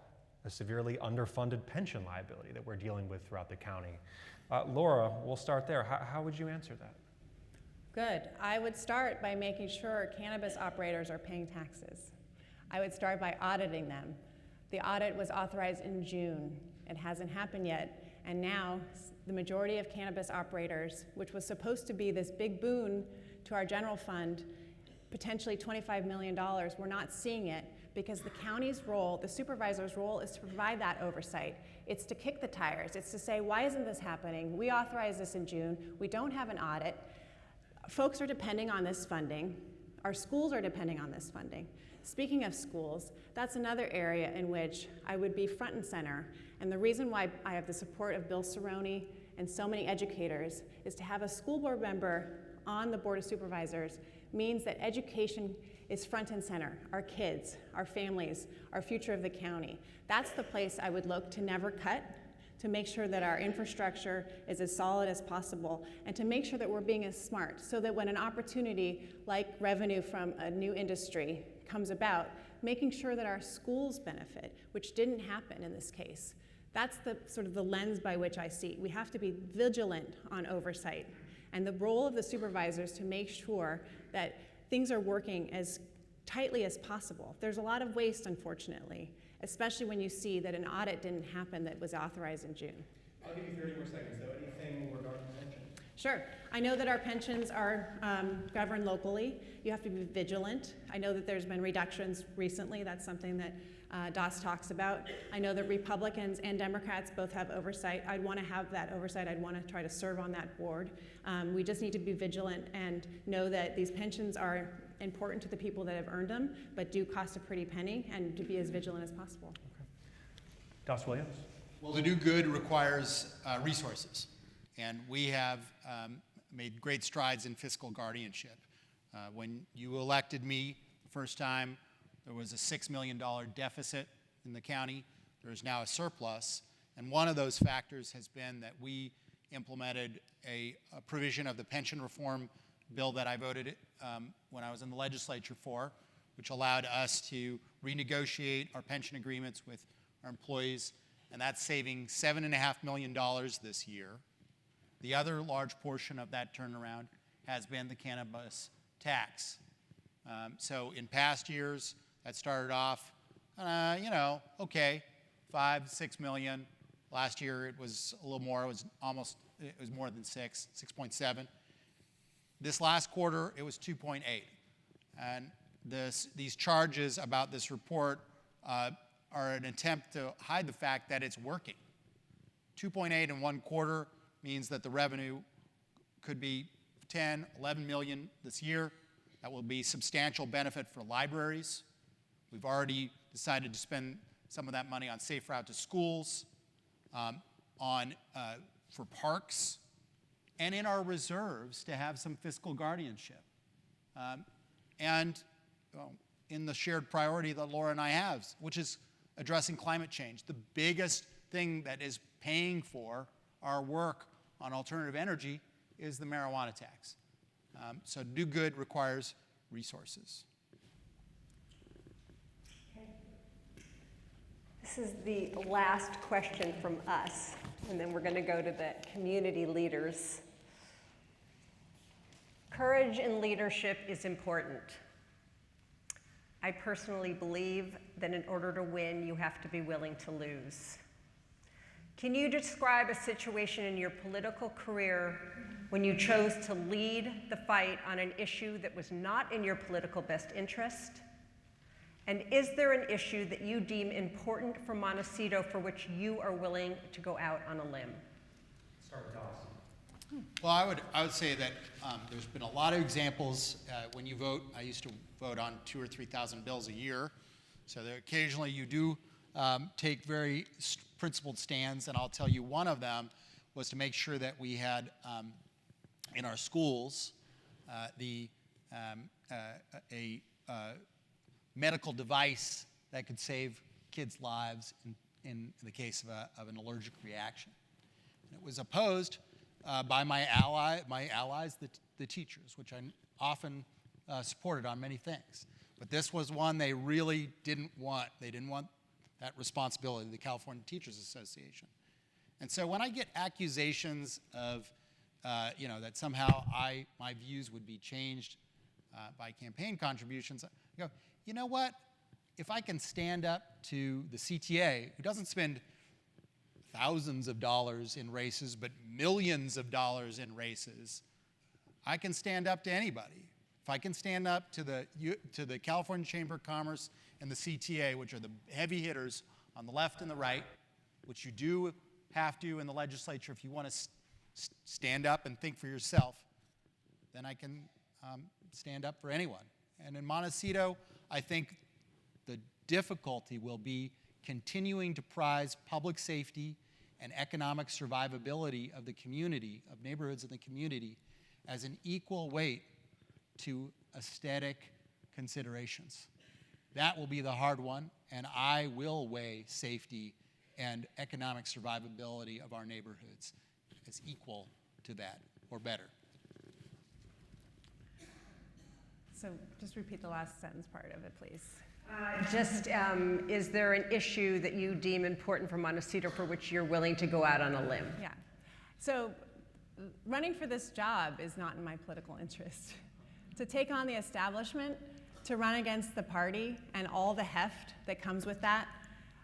a severely underfunded pension liability that we're dealing with throughout the county. Laura, we'll start there. How would you answer that? Good. I would start by making sure cannabis operators are paying taxes. I would start by auditing them. The audit was authorized in June. It hasn't happened yet. And now the majority of cannabis operators, which was supposed to be this big boon to our general fund, potentially $25 million, we're not seeing it because the county's role, the supervisor's role, is to provide that oversight. It's to kick the tires. It's to say, why isn't this happening? We authorized this in June. We don't have an audit. Folks are depending on this funding. Our schools are depending on this funding. Speaking of schools, that's another area in which I would be front and center. And the reason why I have the support of Bill Cerrone and so many educators is to have a school board member on the Board of Supervisors means that education is front and center. Our kids, our families, our future of the county. That's the place I would look to never cut, to make sure that our infrastructure is as solid as possible, and to make sure that we're being as smart, so that when an opportunity like revenue from a new industry comes about, making sure that our schools benefit, which didn't happen in this case. That's the sort of the lens by which I see. We have to be vigilant on oversight, and the role of the supervisors to make sure that things are working as tightly as possible. There's a lot of waste, unfortunately, especially when you see that an audit didn't happen that was authorized in June. I'll give you 30 more seconds, though. Anything regarding pensions? Sure. I know that our pensions are governed locally. You have to be vigilant. I know that there's been reductions recently. That's something that DOS talks about. I know that Republicans and Democrats both have oversight. I'd want to have that oversight. I'd want to try to serve on that board. We just need to be vigilant and know that these pensions are important to the people that have earned them, but do cost a pretty penny, and to be as vigilant as possible. Okay. Dos Williams. Well, to do good requires resources, and we have made great strides in fiscal guardianship. When you elected me the first time, there was a $6 million deficit in the county. There is now a surplus, and one of those factors has been that we implemented a provision of the pension reform bill that I voted when I was in the legislature for, which allowed us to renegotiate our pension agreements with our employees, and that's saving $7.5 million this year. The other large portion of that turnaround has been the cannabis tax. So in past years, that started off, okay, 5-6 million. Last year it was a little more. It was more than 6.7. This last quarter, it was 2.8. And these charges about this report are an attempt to hide the fact that it's working. 2.8 in one quarter means that the revenue could be 10, 11 million this year. That will be substantial benefit for libraries. We've already decided to spend some of that money on Safe Route to Schools, for parks, and in our reserves to have some fiscal guardianship. In the shared priority that Laura and I have, which is addressing climate change. The biggest thing that is paying for our work on alternative energy is the marijuana tax. So do good requires resources. Okay. This is the last question from us, and then we're going to go to the community leaders. Courage and leadership is important. I personally believe that in order to win, you have to be willing to lose. Can you describe a situation in your political career when you chose to lead the fight on an issue that was not in your political best interest? And is there an issue that you deem important for Montecito for which you are willing to go out on a limb? Start with Dos. Well, I would say that there's been a lot of examples. When you vote, I used to vote on 2,000 or 3,000 bills a year. So there, occasionally you do take very principled stands, and I'll tell you one of them was to make sure that we had in our schools a medical device that could save kids' lives in the case of an allergic reaction. And it was opposed by my allies, the teachers, which I often supported on many things. But this was one they really didn't want. They didn't want that responsibility, the California Teachers Association. And so when I get accusations of, that somehow my views would be changed by campaign contributions, I go, you know what? If I can stand up to the CTA, who doesn't spend thousands of dollars in races, but millions of dollars in races, I can stand up to anybody. If I can stand up to the California Chamber of Commerce and the CTA, which are the heavy hitters on the left and the right, which you do have to in the legislature if you want to stand up and think for yourself, then I can stand up for anyone. And in Montecito, I think the difficulty will be continuing to prize public safety and economic survivability of the community, of neighborhoods in the community, as an equal weight to aesthetic considerations. That will be the hard one, and I will weigh safety and economic survivability of our neighborhoods as equal to that, or better. So just repeat the last sentence part of it, please. Is there an issue that you deem important for Montecito for which you're willing to go out on a limb? Yeah. So running for this job is not in my political interest. To take on the establishment, to run against the party and all the heft that comes with that,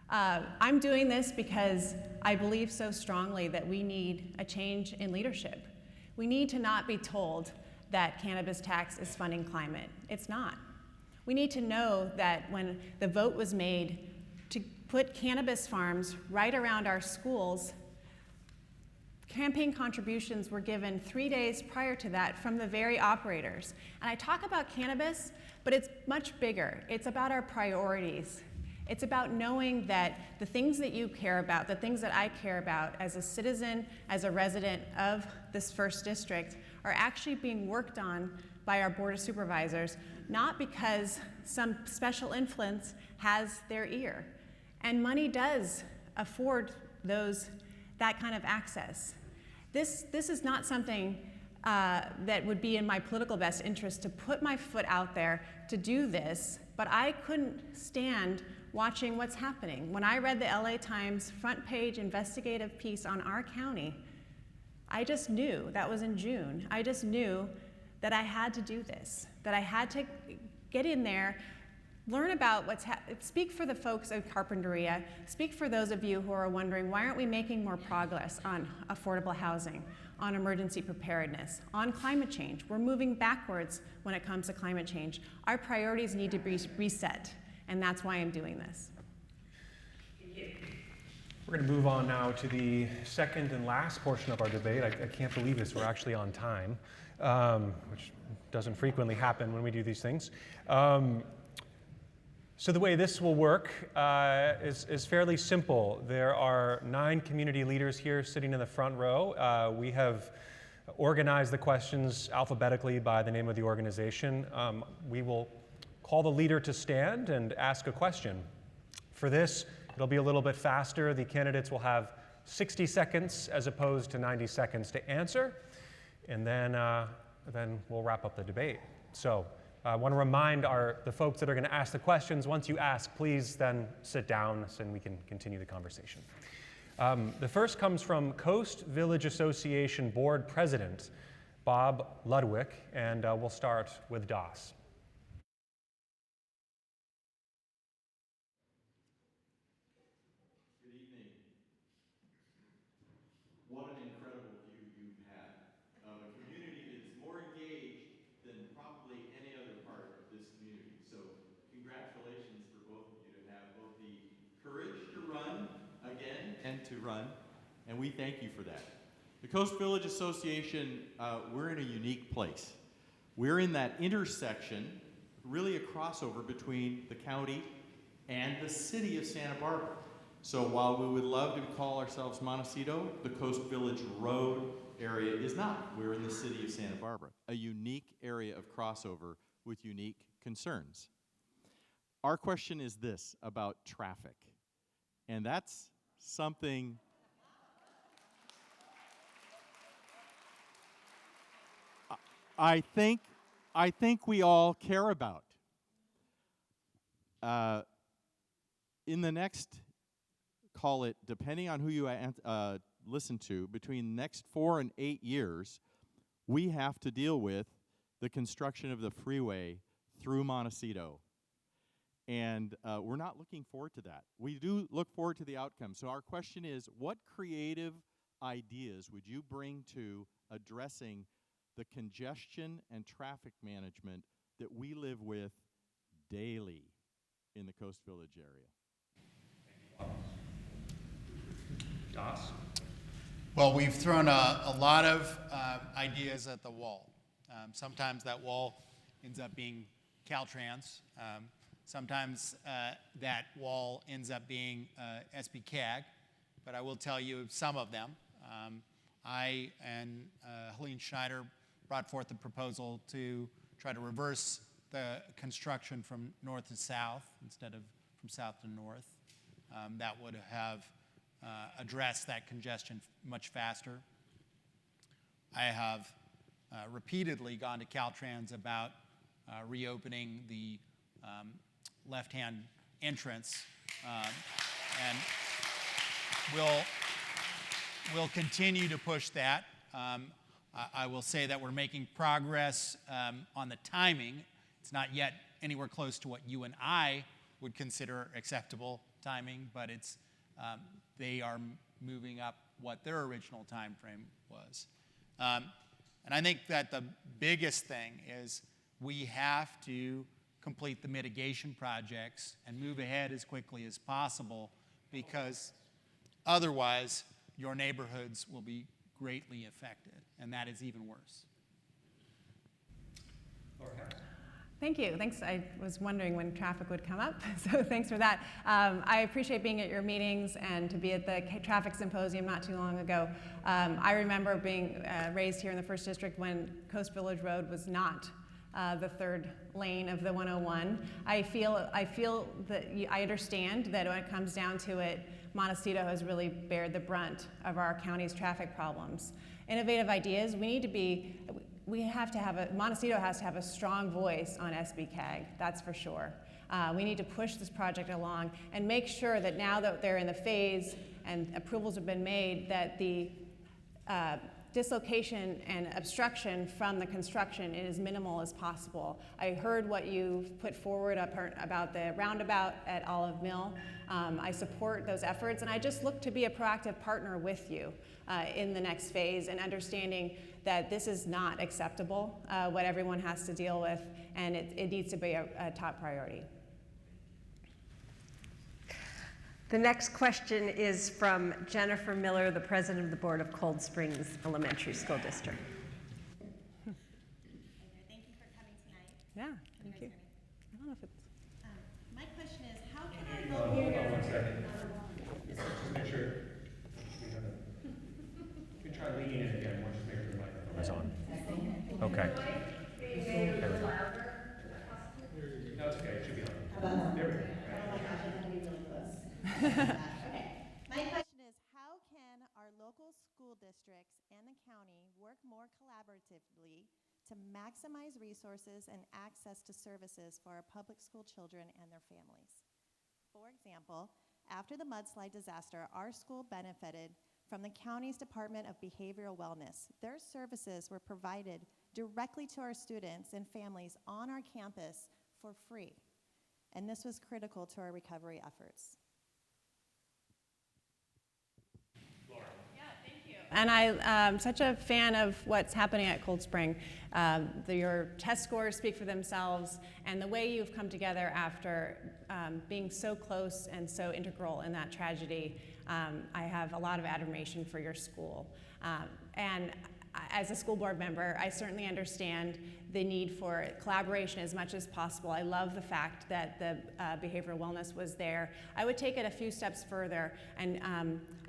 I'm doing this because I believe so strongly that we need a change in leadership. We need to not be told that cannabis tax is funding climate. It's not. We need to know that when the vote was made to put cannabis farms right around our schools, campaign contributions were given 3 days prior to that from the very operators. And I talk about cannabis, but it's much bigger. It's about our priorities. It's about knowing that the things that you care about, the things that I care about as a citizen, as a resident of this first district, are actually being worked on by our Board of Supervisors, not because some special influence has their ear. And money does afford that kind of access. This is not something that would be in my political best interest to put my foot out there to do this, but I couldn't stand watching what's happening. When I read the LA Times front page investigative piece on our county, I just knew, that was in June, I just knew that I had to do this, that I had to get in there, learn about speak for the folks of Carpinteria, speak for those of you who are wondering, why aren't we making more progress on affordable housing, on emergency preparedness, on climate change? We're moving backwards when it comes to climate change. Our priorities need to be reset, and that's why I'm doing this. We're going to move on now to the second and last portion of our debate. I can't believe this, we're actually on time, which doesn't frequently happen when we do these things. So the way this will work is fairly simple. There are 9 community leaders here sitting in the front row. We have organized the questions alphabetically by the name of the organization. We will call the leader to stand and ask a question. For this, it'll be a little bit faster. The candidates will have 60 seconds as opposed to 90 seconds to answer, and then we'll wrap up the debate. So I want to remind the folks that are going to ask the questions, once you ask, please then sit down so we can continue the conversation. The first comes from Coast Village Association Board President Bob Ludwig, and we'll start with Das. What an incredible view you've had of a community that's more engaged than probably any other part of this community. So congratulations for both of you to have both the courage to run again and to run, and we thank you for that. The Coast Village Association, we're in a unique place. We're in that intersection, really a crossover between the county and the city of Santa Barbara. So while we would love to call ourselves Montecito, the Coast Village Road area is not. We're in the city of Santa Barbara, a unique area of crossover with unique concerns. Our question is this about traffic, and that's something I think we all care about. In the next, call it, depending on who you listen to, between the next 4 and 8 years, we have to deal with the construction of the freeway through Montecito. And we're not looking forward to that. We do look forward to the outcome. So our question is, what creative ideas would you bring to addressing the congestion and traffic management that we live with daily in the Coast Village area. DOS? Well, we've thrown a lot of ideas at the wall. Sometimes that wall ends up being Caltrans. Sometimes that wall ends up being SBCAG, but I will tell you some of them. I and Helene Schneider brought forth a proposal to try to reverse the construction from north to south instead of from south to north. That would have addressed that congestion much faster. I have repeatedly gone to Caltrans about reopening the left-hand entrance, and we'll continue to push that. I will say that we're making progress on the timing. It's not yet anywhere close to what you and I would consider acceptable timing, but it's they are moving up what their original time frame was. And I think that the biggest thing is we have to complete the mitigation projects and move ahead as quickly as possible, because otherwise your neighborhoods will be greatly affected, and that is even worse. Thank you. Thanks. I was wondering when traffic would come up, so thanks for that. I appreciate being at your meetings and to be at the traffic symposium not too long ago. I remember being raised here in the 1st District when Coast Village Road was not the 3rd lane of the 101. I feel that I understand that when it comes down to it, Montecito has really bared the brunt of our county's traffic problems. Innovative ideas, Montecito has to have a strong voice on SBCAG, that's for sure. We need to push this project along and make sure that now that they're in the phase and approvals have been made, that the dislocation and obstruction from the construction is as minimal as possible. I heard what you've put forward about the roundabout at Olive Mill. I support those efforts, and I just look to be a proactive partner with you in the next phase, and understanding that this is not acceptable, what everyone has to deal with, and it needs to be a top priority. The next question is from Jennifer Miller, the president of the board of Cold Springs Elementary School District. Thank you for coming tonight. Yeah, thank you. I don't know if it's... My question is, how can I Hold on 1 second. Just make sure we have it. We try leaning in again. We'll just make sure the microphone is on. Okay. There we go. No, it's okay. It should be on. There we go. Okay. My question is, how can our local school districts and the county work more collaboratively to maximize resources and access to services for our public school children and their families? For example, after the mudslide disaster, our school benefited from the county's Department of Behavioral Wellness. Their services were provided directly to our students and families on our campus for free, and this was critical to our recovery efforts. And I'm such a fan of what's happening at Cold Spring. Your test scores speak for themselves, and the way you've come together after being so close and so integral in that tragedy, I have a lot of admiration for your school. And as a school board member, I certainly understand the need for collaboration as much as possible. I love the fact that the behavioral wellness was there. I would take it a few steps further, and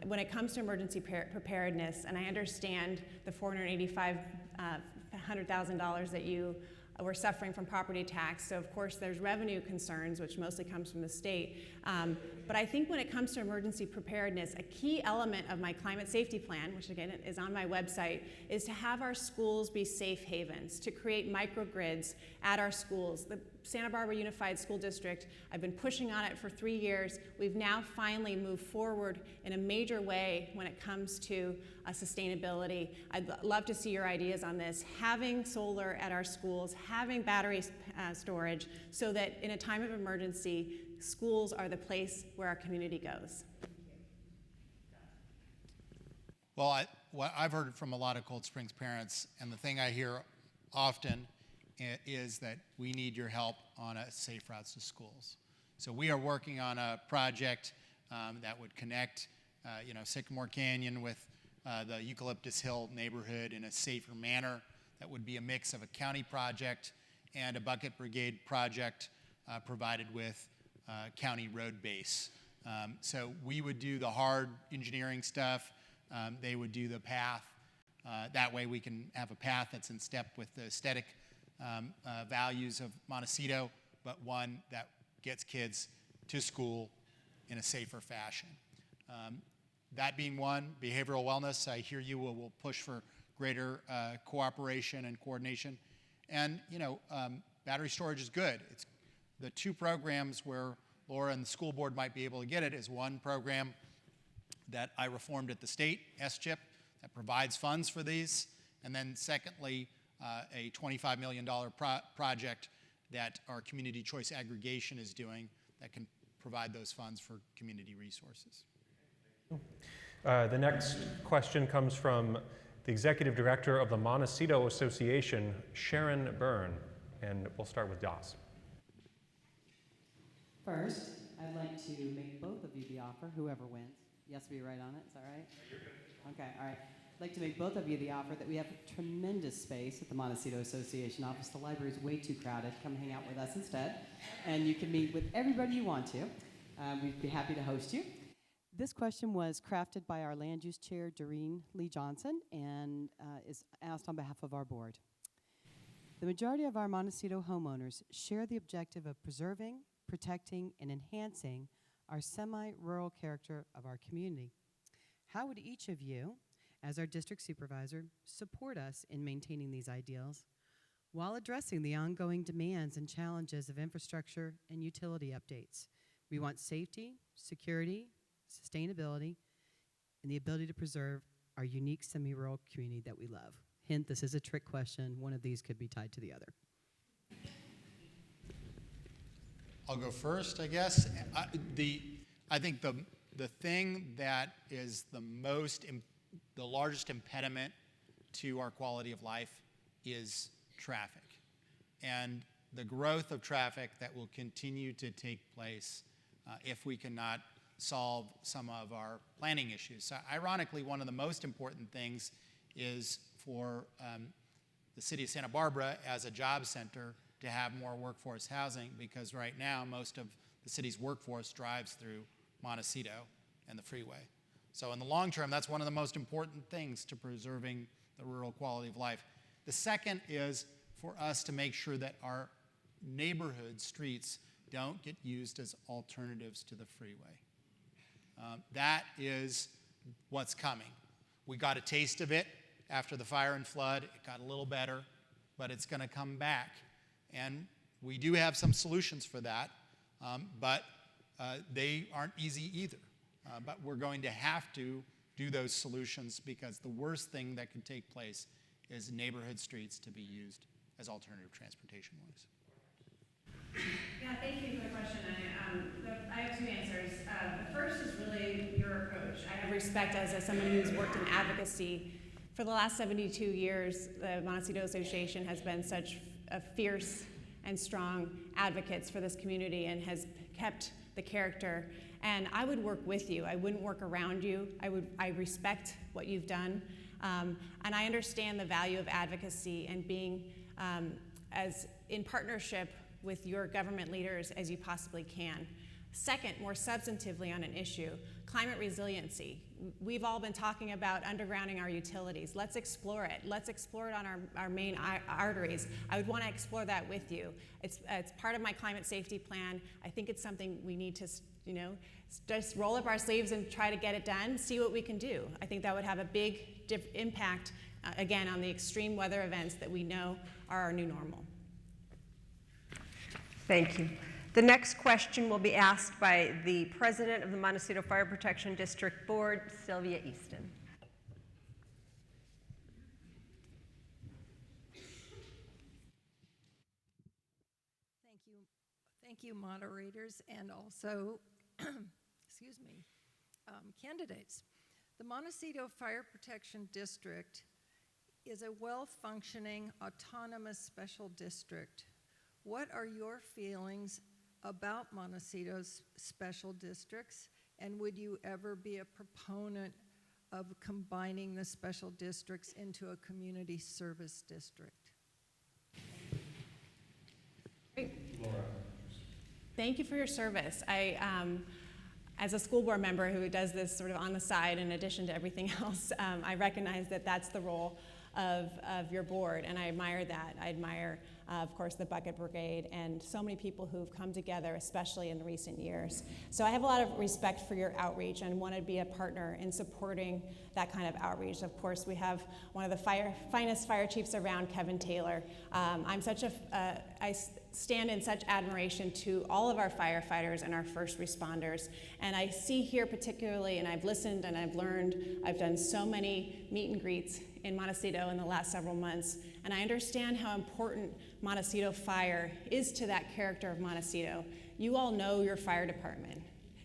when it comes to emergency preparedness, and I understand the $485,000 that you were suffering from property tax, so of course there's revenue concerns, which mostly comes from the state. But I think when it comes to emergency preparedness, a key element of my climate safety plan, which again is on my website, is to have our schools be safe havens, to create microgrids at our schools. The Santa Barbara Unified School District, I've been pushing on it for 3 years. We've now finally moved forward in a major way when it comes to sustainability. I'd love to see your ideas on this. Having solar at our schools, having battery storage, so that in a time of emergency, schools are the place where our community goes. Well, what I've heard from a lot of Cold Springs parents, and the thing I hear often is that we need your help on a safe routes to schools. So we are working on a project that would connect, Sycamore Canyon with the Eucalyptus Hill neighborhood in a safer manner. That would be a mix of a county project and a bucket brigade project provided with county road base. So we would do the hard engineering stuff. They would do the path. That way we can have a path that's in step with the aesthetic values of Montecito, but one that gets kids to school in a safer fashion. That being one, behavioral wellness, I hear you, will push for greater cooperation and coordination. And, battery storage is good. It's the two programs where Laura and the school board might be able to get it is one program that I reformed at the state, SCHIP, that provides funds for these. And then secondly, a $25 million project that our community choice aggregation is doing that can provide those funds for community resources. The next question comes from the Executive Director of the Montecito Association, Sharon Byrne, and we'll start with DOS. First, I'd like to make both of you the offer, whoever wins. Yes, be right on it, is that right? Okay, all right. I'd like to make both of you the offer that we have tremendous space at the Montecito Association office. The library is way too crowded. Come hang out with us instead. And you can meet with everybody you want to. We'd be happy to host you. This question was crafted by our land use chair, Doreen Lee Johnson, and is asked on behalf of our board. The majority of our Montecito homeowners share the objective of preserving, protecting, and enhancing our semi-rural character of our community. How would each of you, as our district supervisor, support us in maintaining these ideals while addressing the ongoing demands and challenges of infrastructure and utility updates? We want safety, security, sustainability, and the ability to preserve our unique semi-rural community that we love. Hint, this is a trick question. One of these could be tied to the other. I'll go first, I guess. I think the thing that is the largest impediment to our quality of life is traffic. And the growth of traffic that will continue to take place if we cannot solve some of our planning issues. So ironically, one of the most important things is for the city of Santa Barbara as a job center to have more workforce housing, because right now most of the city's workforce drives through Montecito and the freeway. So in the long term, that's one of the most important things to preserving the rural quality of life. The second is for us to make sure that our neighborhood streets don't get used as alternatives to the freeway. That is what's coming. We got a taste of it after the fire and flood. It got a little better, but it's going to come back. And we do have some solutions for that, but they aren't easy either. But we're going to have to do those solutions, because the worst thing that can take place is neighborhood streets to be used as alternative transportation modes. Yeah, thank you for the question. I have two answers. The first is really your approach. I have respect as someone who's worked in advocacy. For the last 72 years, the Montecito Association has been such a fierce and strong advocates for this community and has kept the character. And I would work with you. I wouldn't work around you. I respect what you've done. And I understand the value of advocacy and being as in partnership with your government leaders as you possibly can. Second, more substantively on an issue, climate resiliency. We've all been talking about undergrounding our utilities. Let's explore it. Let's explore it on our main arteries. I would want to explore that with you. It's part of my climate safety plan. I think it's something we need to, just roll up our sleeves and try to get it done, see what we can do. I think that would have a big impact, again, on the extreme weather events that we know are our new normal. Thank you. The next question will be asked by the President of the Montecito Fire Protection District Board, Sylvia Easton. Thank you, moderators, and also, excuse me, candidates. The Montecito Fire Protection District is a well-functioning, autonomous special district. What are your feelings about Montecito's special districts, and would you ever be a proponent of combining the special districts into a community service district? Great. Thank you for your service. As a school board member who does this sort of on the side in addition to everything else, I recognize that that's the role of your board, and I admire that. I admire, of course, the Bucket Brigade and so many people who've come together, especially in recent years. So I have a lot of respect for your outreach and want to be a partner in supporting that kind of outreach. Of course, we have one of the finest fire chiefs around, Kevin Taylor. I stand in such admiration to all of our firefighters and our first responders. And I see here particularly, and I've listened and I've learned, I've done so many meet and greets in Montecito in the last several months, and I understand how important Montecito Fire is to that character of Montecito. You all know your fire department.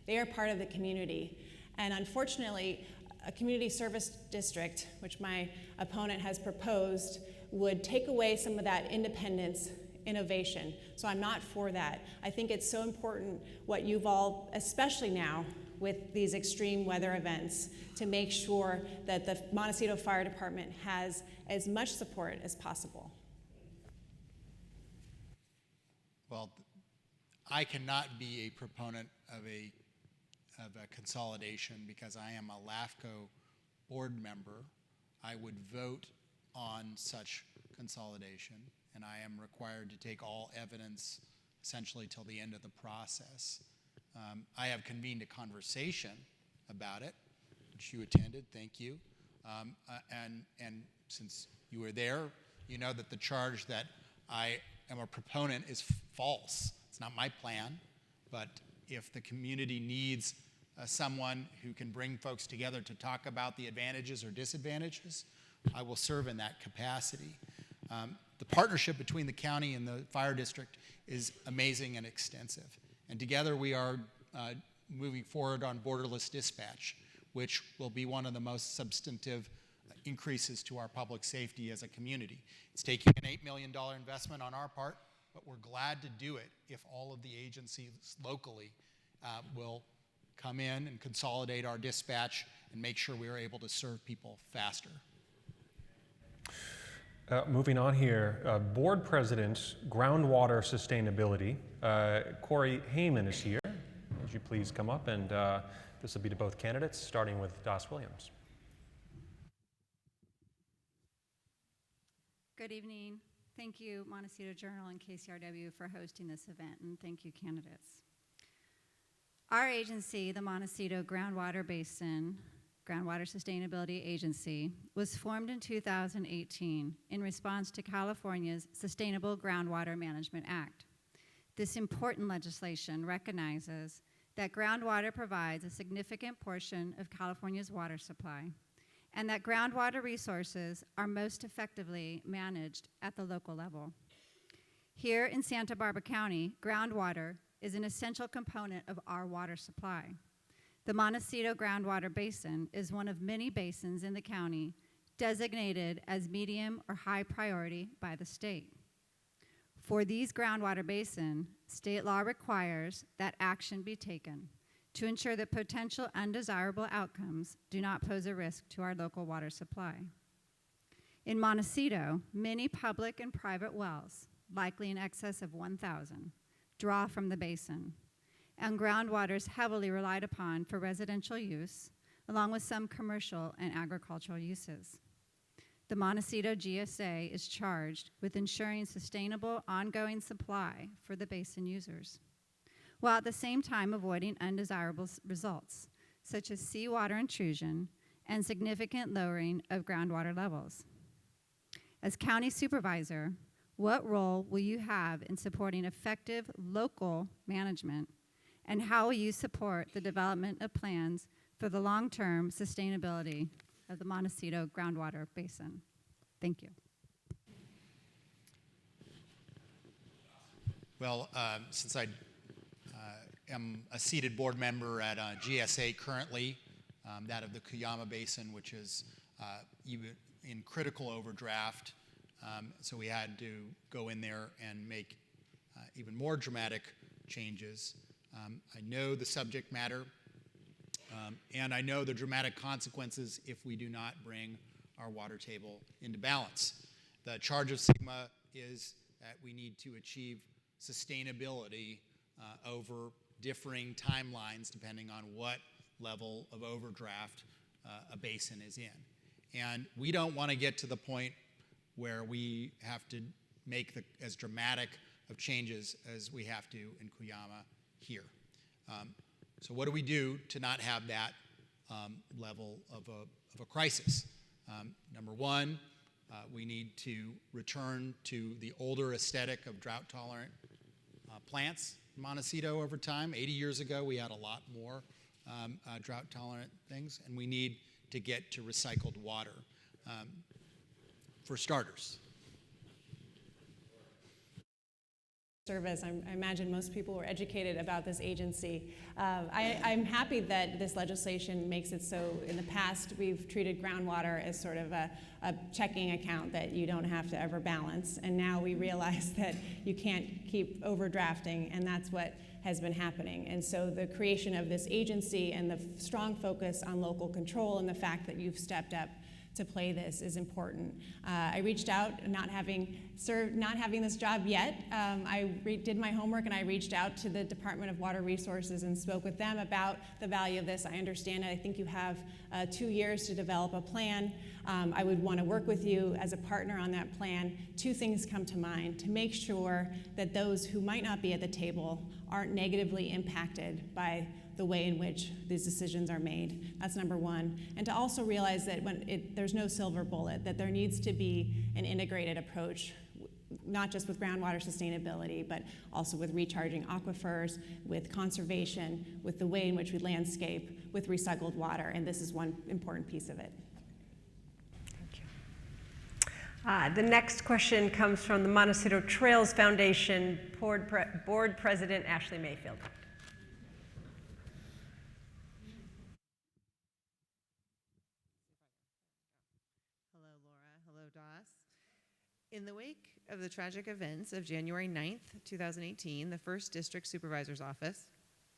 They are part of the community. And unfortunately, a community service district, which my opponent has proposed, would take away some of that independence, innovation. So I'm not for that. I think it's so important what you've all, especially now with these extreme weather events, to make sure that the Montecito Fire Department has as much support as possible. Well, I cannot be a proponent of a consolidation because I am a LAFCO board member. I would vote on such consolidation, and I am required to take all evidence essentially till the end of the process. I have convened a conversation about it, which you attended, thank you. And since you were there, you know that the charge that I am a proponent is false. It's not my plan, but if the community needs someone who can bring folks together to talk about the advantages or disadvantages, I will serve in that capacity. The partnership between the county and the fire district is amazing and extensive. And together we are moving forward on borderless dispatch, which will be one of the most substantive increases to our public safety as a community. It's taking an $8 million investment on our part, but we're glad to do it if all of the agencies locally will come in and consolidate our dispatch and make sure we are able to serve people faster. Moving on here, Board President, Groundwater Sustainability, Corey Hahn is here. Would you please come up, and this will be to both candidates, starting with Doss Williams. Good evening. Thank you, Montecito Journal and KCRW, for hosting this event, and thank you, candidates. Our agency, the Montecito Groundwater Basin Groundwater Sustainability Agency, was formed in 2018 in response to California's Sustainable Groundwater Management Act. This important legislation recognizes that groundwater provides a significant portion of California's water supply, and that groundwater resources are most effectively managed at the local level. Here in Santa Barbara County, groundwater is an essential component of our water supply. The Montecito Groundwater Basin is one of many basins in the county designated as medium or high priority by the state. For these groundwater basins, state law requires that action be taken to ensure that potential undesirable outcomes do not pose a risk to our local water supply. In Montecito, many public and private wells, likely in excess of 1,000, draw from the basin, and groundwater is heavily relied upon for residential use, along with some commercial and agricultural uses. The Montecito GSA is charged with ensuring sustainable, ongoing supply for the basin users, while at the same time avoiding undesirable results, such as seawater intrusion and significant lowering of groundwater levels. As county supervisor, what role will you have in supporting effective local management, and how will you support the development of plans for the long-term sustainability of the Montecito Groundwater Basin? Thank you. Well, since I am a seated board member at GSA currently, that of the Cuyama Basin, which is even in critical overdraft. So we had to go in there and make even more dramatic changes. I know the subject matter, and I know the dramatic consequences if we do not bring our water table into balance. The charge of Sigma is that we need to achieve sustainability over differing timelines depending on what level of overdraft a basin is in. And we don't want to get to the point where we have to make as dramatic of changes as we have to in Cuyama here. So what do we do to not have that level of a crisis? Number one, we need to return to the older aesthetic of drought-tolerant plants in Montecito over time. 80 years ago, we had a lot more drought-tolerant things, and we need to get to recycled water for starters. Service. I imagine most people were educated about this agency. I'm happy that this legislation makes it so in the past we've treated groundwater as sort of a checking account that you don't have to ever balance, and now we realize that you can't keep overdrafting, and that's what has been happening. And so the creation of this agency and the strong focus on local control and the fact that you've stepped up to play this is important. I reached out, not having this job yet. I did my homework and I reached out to the Department of Water Resources and spoke with them about the value of this. I understand it. I think you have 2 years to develop a plan. I would want to work with you as a partner on that plan. 2 things come to mind: to make sure that those who might not be at the table aren't negatively impacted by the way in which these decisions are made. That's number one. And to also realize that there's no silver bullet, that there needs to be an integrated approach, not just with groundwater sustainability, but also with recharging aquifers, with conservation, with the way in which we landscape, with recycled water, and this is one important piece of it. The next question comes from the Montecito Trails Foundation Board President Ashley Mayfield. In the wake of the tragic events of January 9th, 2018, the 1st District Supervisor's Office,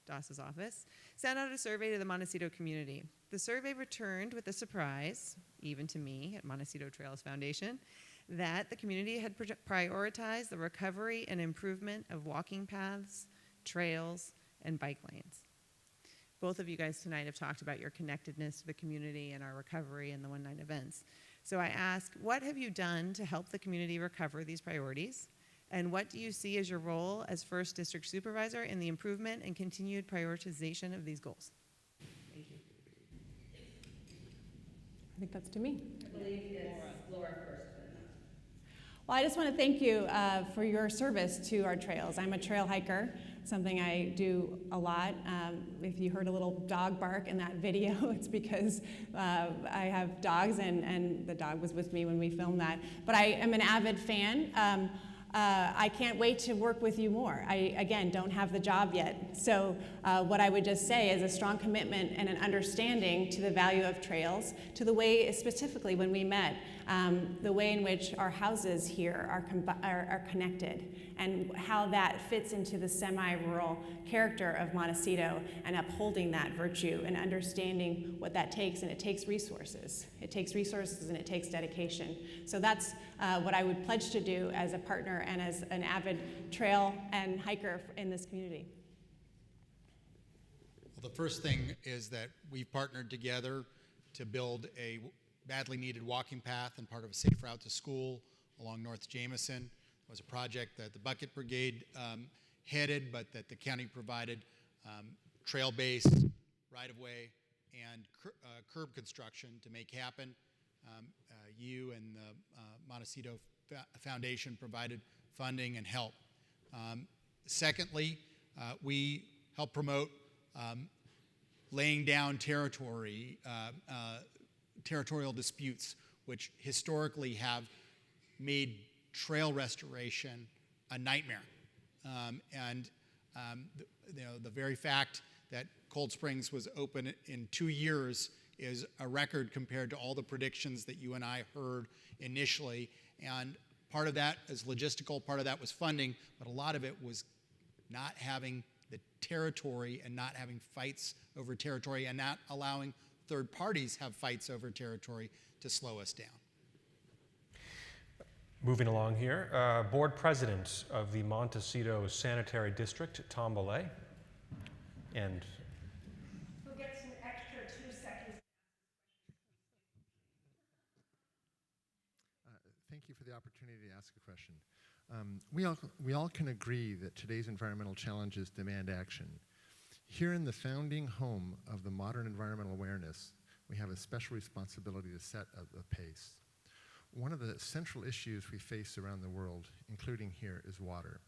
DAS's office, sent out a survey to the Montecito community. The survey returned with a surprise, even to me at Montecito Trails Foundation, that the community had prioritized the recovery and improvement of walking paths, trails, and bike lanes. Both of you guys tonight have talked about your connectedness to the community and our recovery and the one-night events. So I ask, what have you done to help the community recover these priorities? And what do you see as your role as 1st District Supervisor in the improvement and continued prioritization of these goals? Thank you. I think that's to me. I believe it's Laura first. Well, I just want to thank you for your service to our trails. I'm a trail hiker, something I do a lot. If you heard a little dog bark in that video, it's because I have dogs, and the dog was with me when we filmed that. But I am an avid fan. I can't wait to work with you more. I, again, don't have the job yet. So what I would just say is a strong commitment and an understanding to the value of trails, to the way, specifically when we met, the way in which our houses here are connected, and how that fits into the semi-rural character of Montecito, and upholding that virtue and understanding what that takes. And it takes resources. It takes resources and it takes dedication. So that's what I would pledge to do as a partner and as an avid trail and hiker in this community. Well, the first thing is that we've partnered together to build a badly needed walking path and part of a safe route to school along North Jameson. It was a project that the Bucket Brigade headed, but that the county provided trail-based right-of-way and curb construction to make happen. You and the Montecito Foundation provided funding and help. Secondly, we help promote laying down territorial disputes, which historically have made trail restoration a nightmare. The very fact that Cold Springs was open in 2 years is a record compared to all the predictions that you and I heard initially. And part of that is logistical, part of that was funding, but a lot of it was not having the territory and not having fights over territory and not allowing third parties have fights over territory to slow us down. Moving along here, Board President of the Montecito Sanitary District, Tom Belay. And who gets an extra 2 seconds. Thank you for the opportunity to ask a question. We all can agree that today's environmental challenges demand action. Here in the founding home of the modern environmental awareness, we have a special responsibility to set a pace. One of the central issues we face around the world, including here, is water.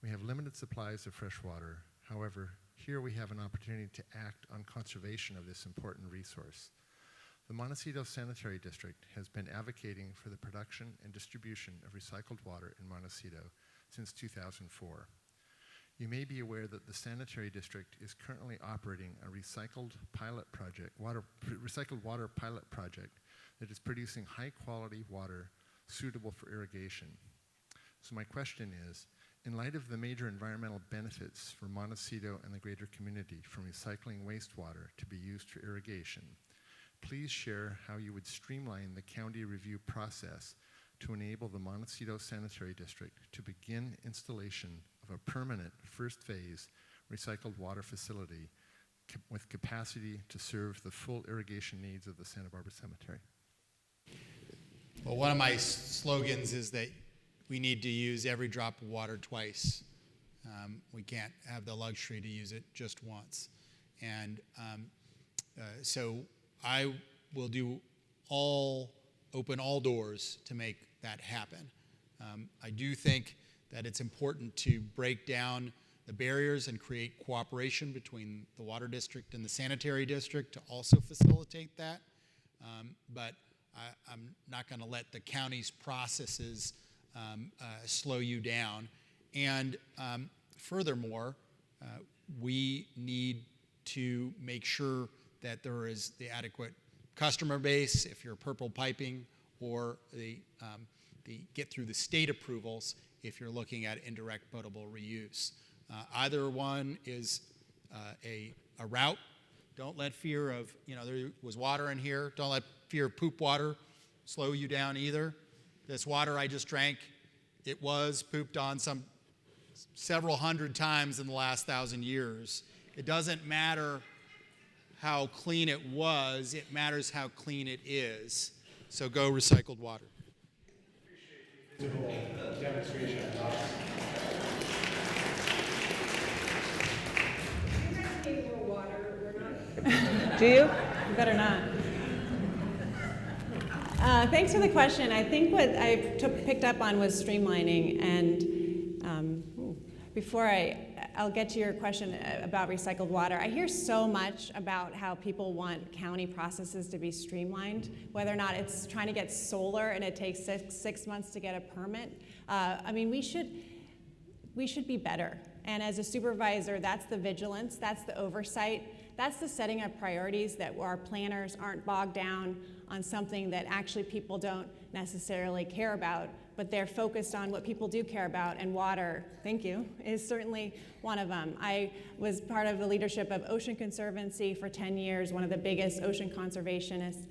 We have limited supplies of fresh water. However, here we have an opportunity to act on conservation of this important resource. The Montecito Sanitary District has been advocating for the production and distribution of recycled water in Montecito since 2004. You may be aware that the Sanitary District is currently operating a recycled water pilot project that is producing high-quality water suitable for irrigation. So my question is, in light of the major environmental benefits for Montecito and the greater community from recycling wastewater to be used for irrigation, please share how you would streamline the county review process to enable the Montecito Sanitary District to begin installation of a permanent first phase recycled water facility with capacity to serve the full irrigation needs of the Santa Barbara Cemetery. Well, one of my slogans is that we need to use every drop of water twice. We can't have the luxury to use it just once. And so I will open all doors to make that happen. I do think that it's important to break down the barriers and create cooperation between the water district and the sanitary district to also facilitate that. But I'm not going to let the county's processes slow you down. And furthermore, we need to make sure that there is the adequate customer base if you're Purple Piping, or the get through the state approvals if you're looking at indirect potable reuse. Either one is a route. Don't let fear of, there was water in here. Don't let fear of poop water slow you down either. This water I just drank, it was pooped on several hundred times in the last 1,000 years. It doesn't matter how clean it was, it matters how clean it is. So go recycled water. Demonstration. Do you? You better not. Thanks for the question. I think what I picked up on was streamlining. And before I'll get to your question about recycled water, I hear so much about how people want county processes to be streamlined, whether or not it's trying to get solar and it takes six months to get a permit. I mean, we should be better. And as a supervisor, that's the vigilance, that's the oversight, that's the setting of priorities, that our planners aren't bogged down on something that actually people don't necessarily care about, but they're focused on what people do care about, and water, thank you, is certainly one of them. I was part of the leadership of Ocean Conservancy for 10 years, one of the biggest ocean conservationist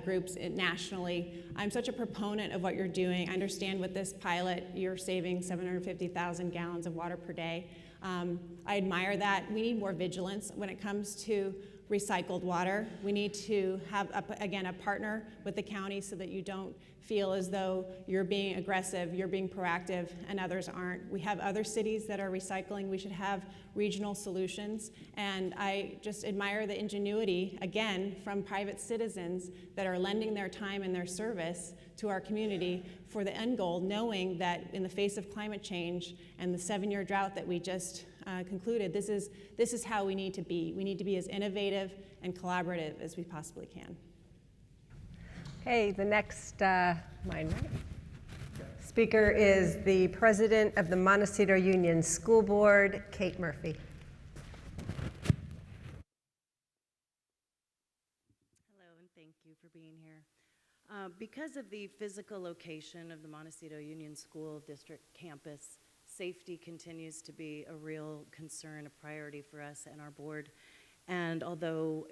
groups nationally. I'm such a proponent of what you're doing. I understand with this pilot, you're saving 750,000 gallons of water per day. I admire that. We need more vigilance when it comes to recycled water. We need to have, again, a partner with the county so that you don't feel as though you're being aggressive, you're being proactive, and others aren't. We have other cities that are recycling. We should have regional solutions. And I just admire the ingenuity, again, from private citizens that are lending their time and their service to our community for the end goal, knowing that in the face of climate change and the 7-year drought that we just concluded, this is how we need to be. We need to be as innovative and collaborative as we possibly can. Okay, the next speaker is the president of the Montecito Union School Board, Kate Murphy. Because of the physical location of the Montecito Union School District campus, safety continues to be a real concern, a priority for us and our board. And although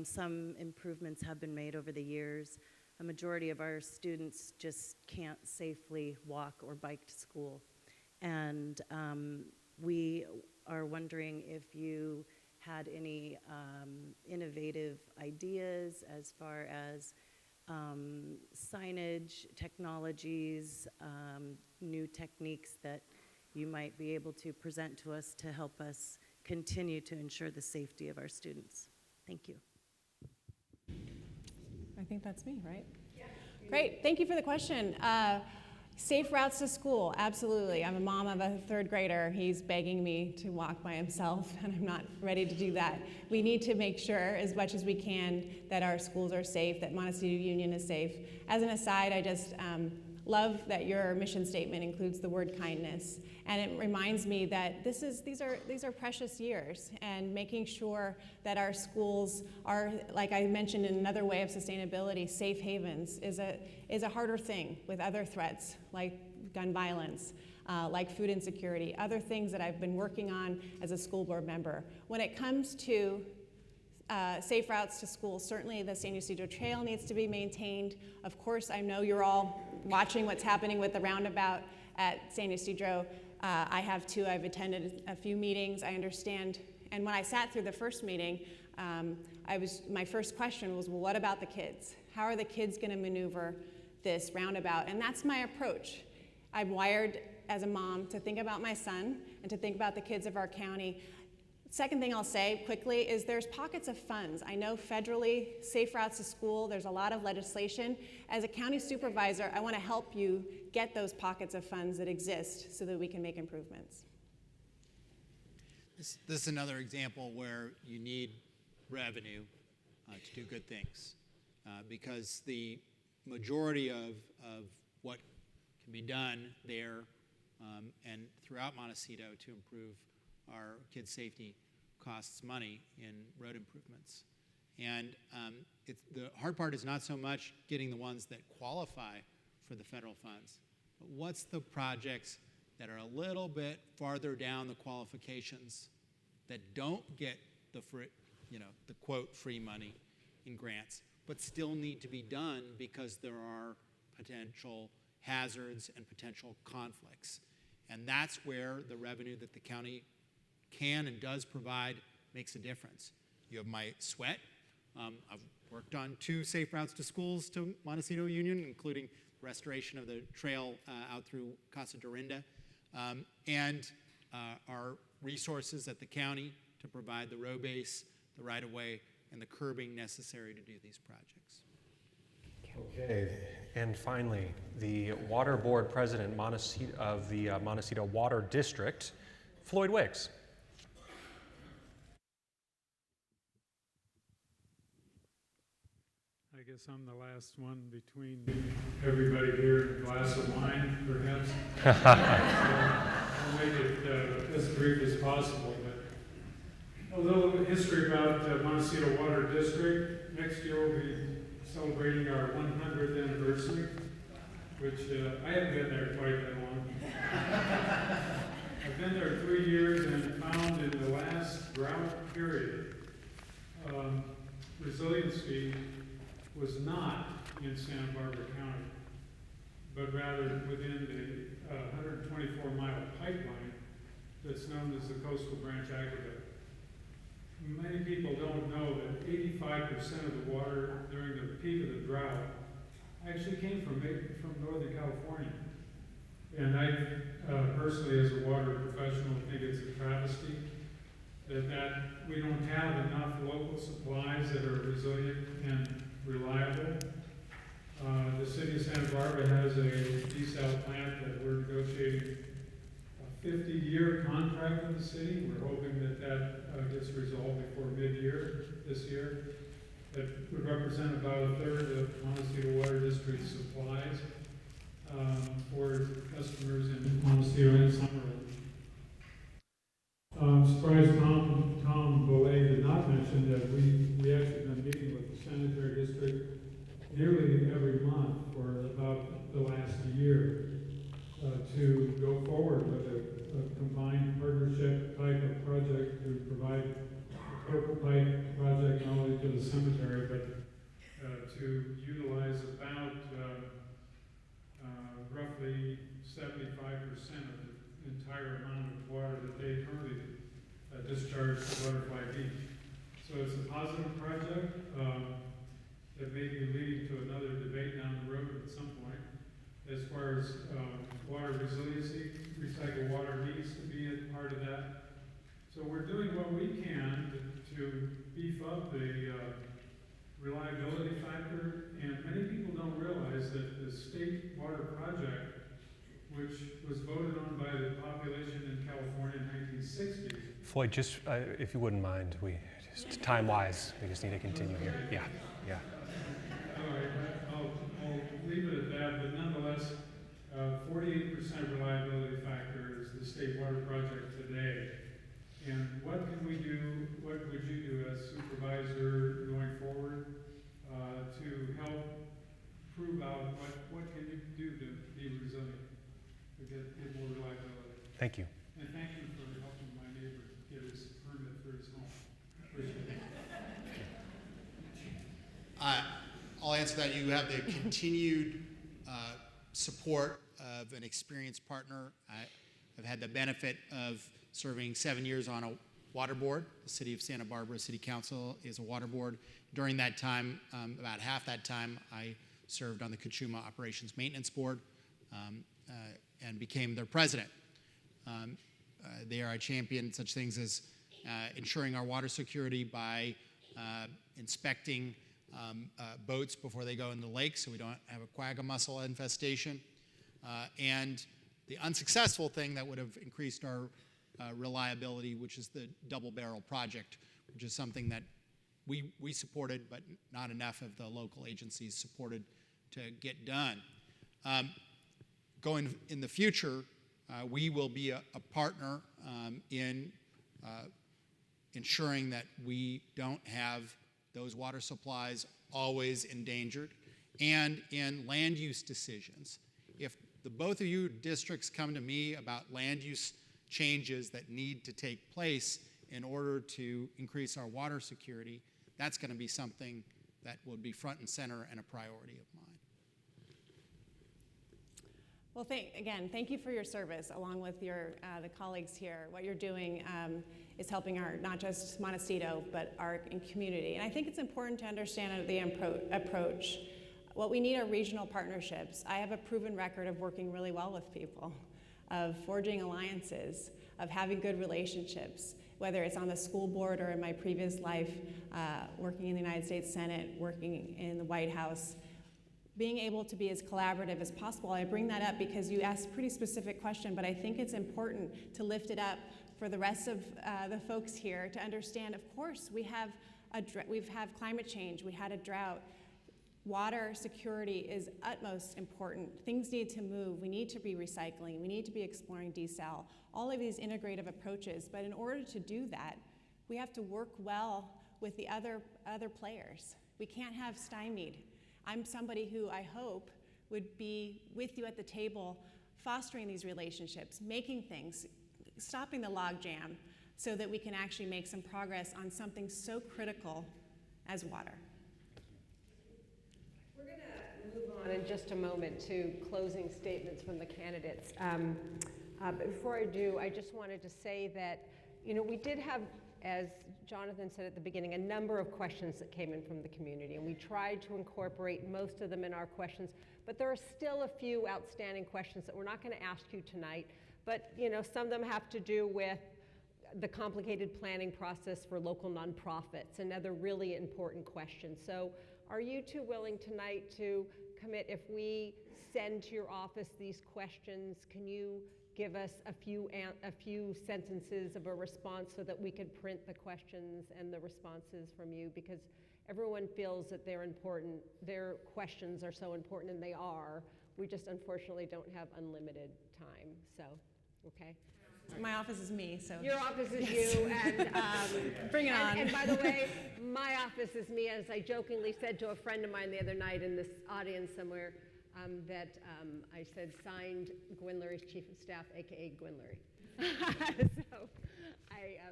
some improvements have been made over the years, a majority of our students just can't safely walk or bike to school. And we are wondering if you had any innovative ideas as far as signage, technologies, new techniques that you might be able to present to us to help us continue to ensure the safety of our students. Thank you. I think that's me, right? Yeah. Great, thank you for the question. Safe routes to school, absolutely. I'm a mom of a third grader. He's begging me to walk by himself, and I'm not ready to do that. We need to make sure, as much as we can, that our schools are safe, that Montecito Union is safe. As an aside, I just love that your mission statement includes the word kindness. And it reminds me that these are precious years, and making sure that our schools are, like I mentioned in another way of sustainability, safe havens is a harder thing with other threats like gun violence, like food insecurity, other things that I've been working on as a school board member. When it comes to safe routes to school, certainly the San Ysidro Trail needs to be maintained. Of course, I know you're all watching what's happening with the roundabout at San Ysidro. I have too. I've attended a few meetings. I understand. And when I sat through the first meeting, my first question was, well, what about the kids? How are the kids going to maneuver this roundabout? And that's my approach. I'm wired as a mom to think about my son and to think about the kids of our county. Second thing I'll say quickly is there's pockets of funds. I know federally, safe routes to school, there's a lot of legislation. As a county supervisor, I want to help you get those pockets of funds that exist so that we can make improvements. This is another example where you need revenue to do good things, because the majority of what can be done there and throughout Montecito to improve our kids' safety costs money in road improvements. And the hard part is not so much getting the ones that qualify for the federal funds, but what's the projects that are a little bit farther down the qualifications that don't get the quote free money in grants, but still need to be done because there are potential hazards and potential conflicts. And that's where the revenue that the county can and does provide makes a difference. You have my sweat. I've worked on 2 safe routes to schools to Montecito Union, including restoration of the trail out through Casa Dorinda, and our resources at the county to provide the road base, the right-of-way, and the curbing necessary to do these projects. Okay, and finally, the Water Board President of the Montecito Water District, Floyd Wicks. I guess I'm the last one between everybody here and a glass of wine, perhaps. I'll make it as brief as possible. But a little history about Montecito Water District. Next year we'll be celebrating our 100th anniversary, which I haven't been there quite that long. I've been there 3 years and found in the last drought period, resiliency was not in Santa Barbara County, but rather within the 124-mile pipeline that's known as the Coastal Branch Aqueduct. Many people don't know that 85% of the water during the peak of the drought actually came from Northern California. And I personally, as a water professional, think it's a travesty that we don't have enough local supplies that are resilient and reliable. The city of Santa Barbara has a desal plant that we're negotiating a 50-year contract with the city. We're hoping that gets resolved before mid-year this year. That would represent about a third of Montecito Water District supplies for customers in Montecito and Summerlin. I'm surprised Tom Boulay did not mention that we actually been meeting with the sanitary district nearly every month critical pipe project not only to the cemetery, but to utilize about roughly 75% of the entire amount of water that they currently discharge to Butterfly Beach. So it's a positive project that may be leading to another debate down the road at some point. As far as water resiliency, recycled water needs to be a part of that. So we're doing what we can to beef up the reliability factor, and many people don't realize that the state water project, which was voted on by the population in California in 1960. Floyd, just if you wouldn't mind, just time-wise, we just need to continue here. Yeah, yeah. All right, I'll leave it at that, but nonetheless, 48% reliability factor is the state water project today. And what can we do, what would you do as supervisor going forward to help prove out what can you do to be resilient, to get more reliability? Thank you. And thank you for helping my neighbor get his permit for his home. Appreciate it. I'll answer that. You have the continued support of an experienced partner. I've had the benefit of serving 7 years on a water board. The City of Santa Barbara City Council is a water board. During that time, about half that time, I served on the Kachuma Operations Maintenance Board and became their president. There I championed such things as ensuring our water security by inspecting boats before they go in the lake so we don't have a quagga mussel infestation. And the unsuccessful thing that would have increased our reliability, which is the double barrel project, which is something that we supported, but not enough of the local agencies supported to get done. Going in the future, we will be a partner in ensuring that we don't have those water supplies always endangered, and in land use decisions. If the both of you districts come to me about land use changes that need to take place in order to increase our water security, that's going to be something that will be front and center and a priority of mine. Well, thank you for your service, along with your the colleagues here. What you're doing is helping our not just Montecito, but our community. And I think it's important to understand the approach. What we need are regional partnerships. I have a proven record of working really well with people, of forging alliances, of having good relationships, whether it's on the school board or in my previous life, working in the United States Senate, working in the White House. Being able to be as collaborative as possible. I bring that up because you asked a pretty specific question, but I think it's important to lift it up for the rest of the folks here to understand, of course, we've had climate change, we had a drought. Water security is utmost important. Things need to move. We need to be recycling. We need to be exploring desal. All of these integrative approaches. But in order to do that, we have to work well with the other players. We can't have stymied. I'm somebody who I hope would be with you at the table, fostering these relationships, making things, stopping the logjam, so that we can actually make some progress on something so critical as water. We're going to move on in just a moment to closing statements from the candidates. But before I do, I just wanted to say that, we did have, as Jonathan said at the beginning, a number of questions that came in from the community, and we tried to incorporate most of them in our questions, but there are still a few outstanding questions that we're not going to ask you tonight, but some of them have to do with the complicated planning process for local nonprofits and other really important questions. So are you two willing tonight to commit, if we send to your office these questions, can you give us a few sentences of a response so that we could print the questions and the responses from you, because everyone feels that they're important, their questions are so important, and they are. We just unfortunately don't have unlimited time, so, okay? My office is me, so. Your office is you, and bring it on. And by the way, my office is me, as I jokingly said to a friend of mine the other night in this audience somewhere, that I said signed Gwen Lurie's Chief of Staff, AKA Gwen Lurie. So,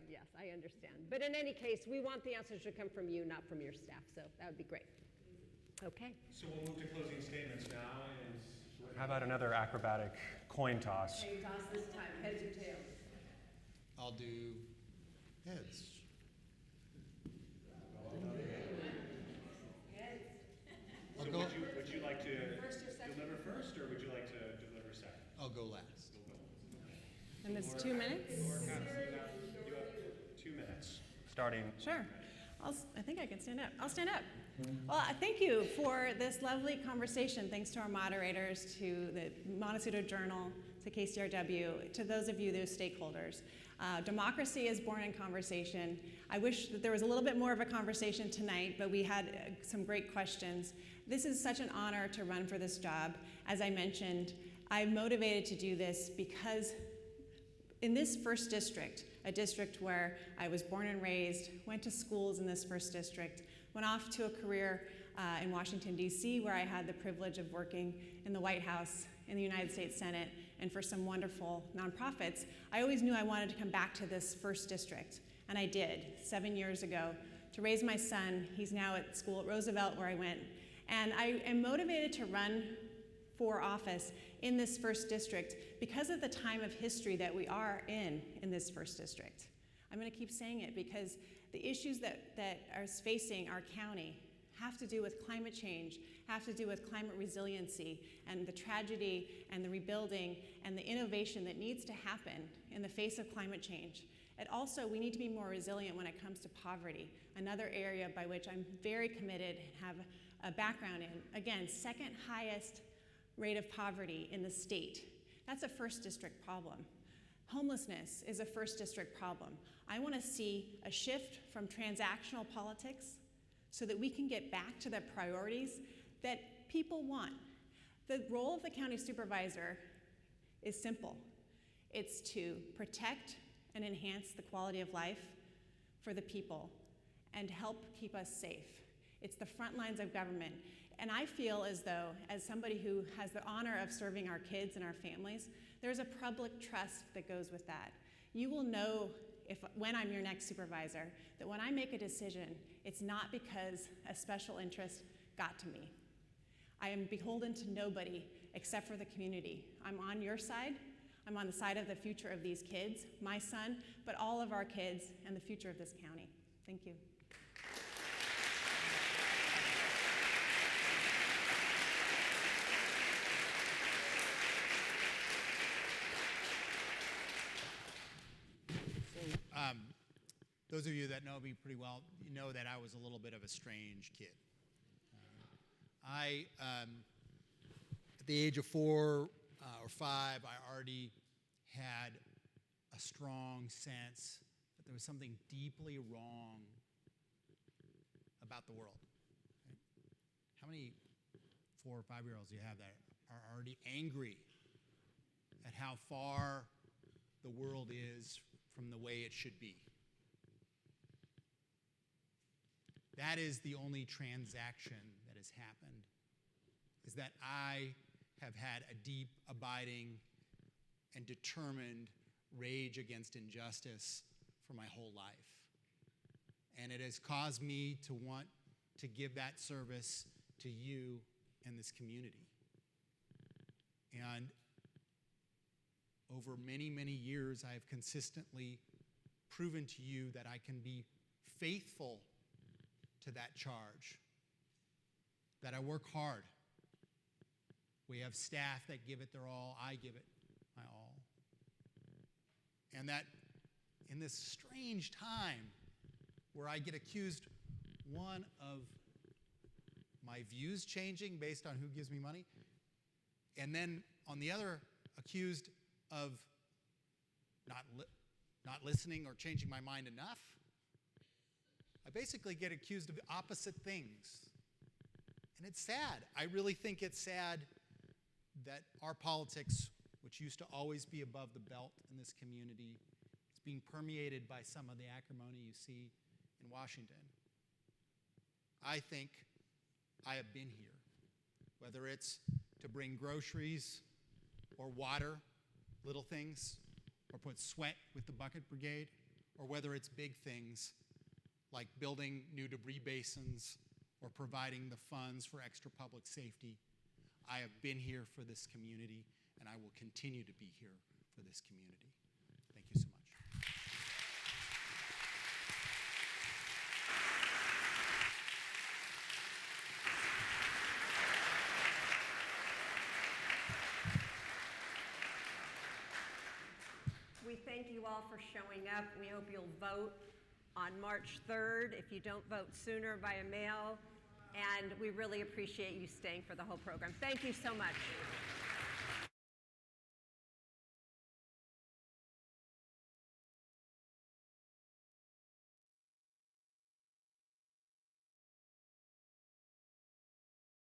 yes, I understand. But in any case, we want the answers to come from you, not from your staff. So that would be great. Okay. So we'll move to closing statements now. And how about another acrobatic coin toss? Hey, toss this time, heads or tails? I'll do heads. So would you like to deliver first, or would you like to deliver second? I'll go last. And it's 2 minutes? You have 2 minutes, starting. Sure. I think I can stand up. I'll stand up. Well, thank you for this lovely conversation. Thanks to our moderators, to the Montecito Journal, to KCRW, to those of you, those stakeholders. Democracy is born in conversation. I wish that there was a little bit more of a conversation tonight, but we had some great questions. This is such an honor to run for this job. As I mentioned, I'm motivated to do this because in this first district, a district where I was born and raised, went to schools in this first district, went off to a career in Washington, D.C., where I had the privilege of working in the White House, in the United States Senate, and for some wonderful nonprofits. I always knew I wanted to come back to this first district, and I did 7 years ago to raise my son. He's now at school at Roosevelt, where I went. And I am motivated to run for office in this first district because of the time of history that we are in this first district. I'm going to keep saying it because the issues that are facing our county have to do with climate change, have to do with climate resiliency, and the tragedy and the rebuilding and the innovation that needs to happen in the face of climate change. And also, we need to be more resilient when it comes to poverty, another area by which I'm very committed and have a background in. Again, second highest rate of poverty in the state. That's a first district problem. Homelessness is a first district problem. I want to see a shift from transactional politics so that we can get back to the priorities that people want. The role of the county supervisor is simple. It's to protect and enhance the quality of life for the people and help keep us safe. It's the front lines of government. And I feel as though, as somebody who has the honor of serving our kids and our families, there's a public trust that goes with that. You will know when I'm your next supervisor, that when I make a decision, it's not because a special interest got to me. I am beholden to nobody except for the community. I'm on your side. I'm on the side of the future of these kids, my son, but all of our kids and the future of this county. Thank you. Those of you that know me pretty well, you know that I was a little bit of a strange kid. At the age of 4 or 5, I already had a strong sense that there was something deeply wrong about the world. Right? How many 4 or 5-year-olds do you have that are already angry at how far the world is from the way it should be? That is the only transaction that has happened, is that I have had a deep, abiding, and determined rage against injustice for my whole life. And it has caused me to want to give that service to you and this community. And over many, many years, I have consistently proven to you that I can be faithful to that charge, that I work hard. We have staff that give it their all. I give it my all. And that in this strange time where I get accused, one, of my views changing based on who gives me money, and then on the other, accused of not listening or changing my mind enough, I basically get accused of opposite things. And it's sad. I really think it's sad that our politics, which used to always be above the belt in this community, is being permeated by some of the acrimony you see in Washington. I think I have been here, whether it's to bring groceries or water, little things, or put sweat with the bucket brigade, or whether it's big things like building new debris basins or providing the funds for extra public safety. I have been here for this community, and I will continue to be here for this community. Thank you so much. We thank you all for showing up. We hope you'll vote on March 3rd if you don't vote sooner via mail. And we really appreciate you staying for the whole program. Thank you so much.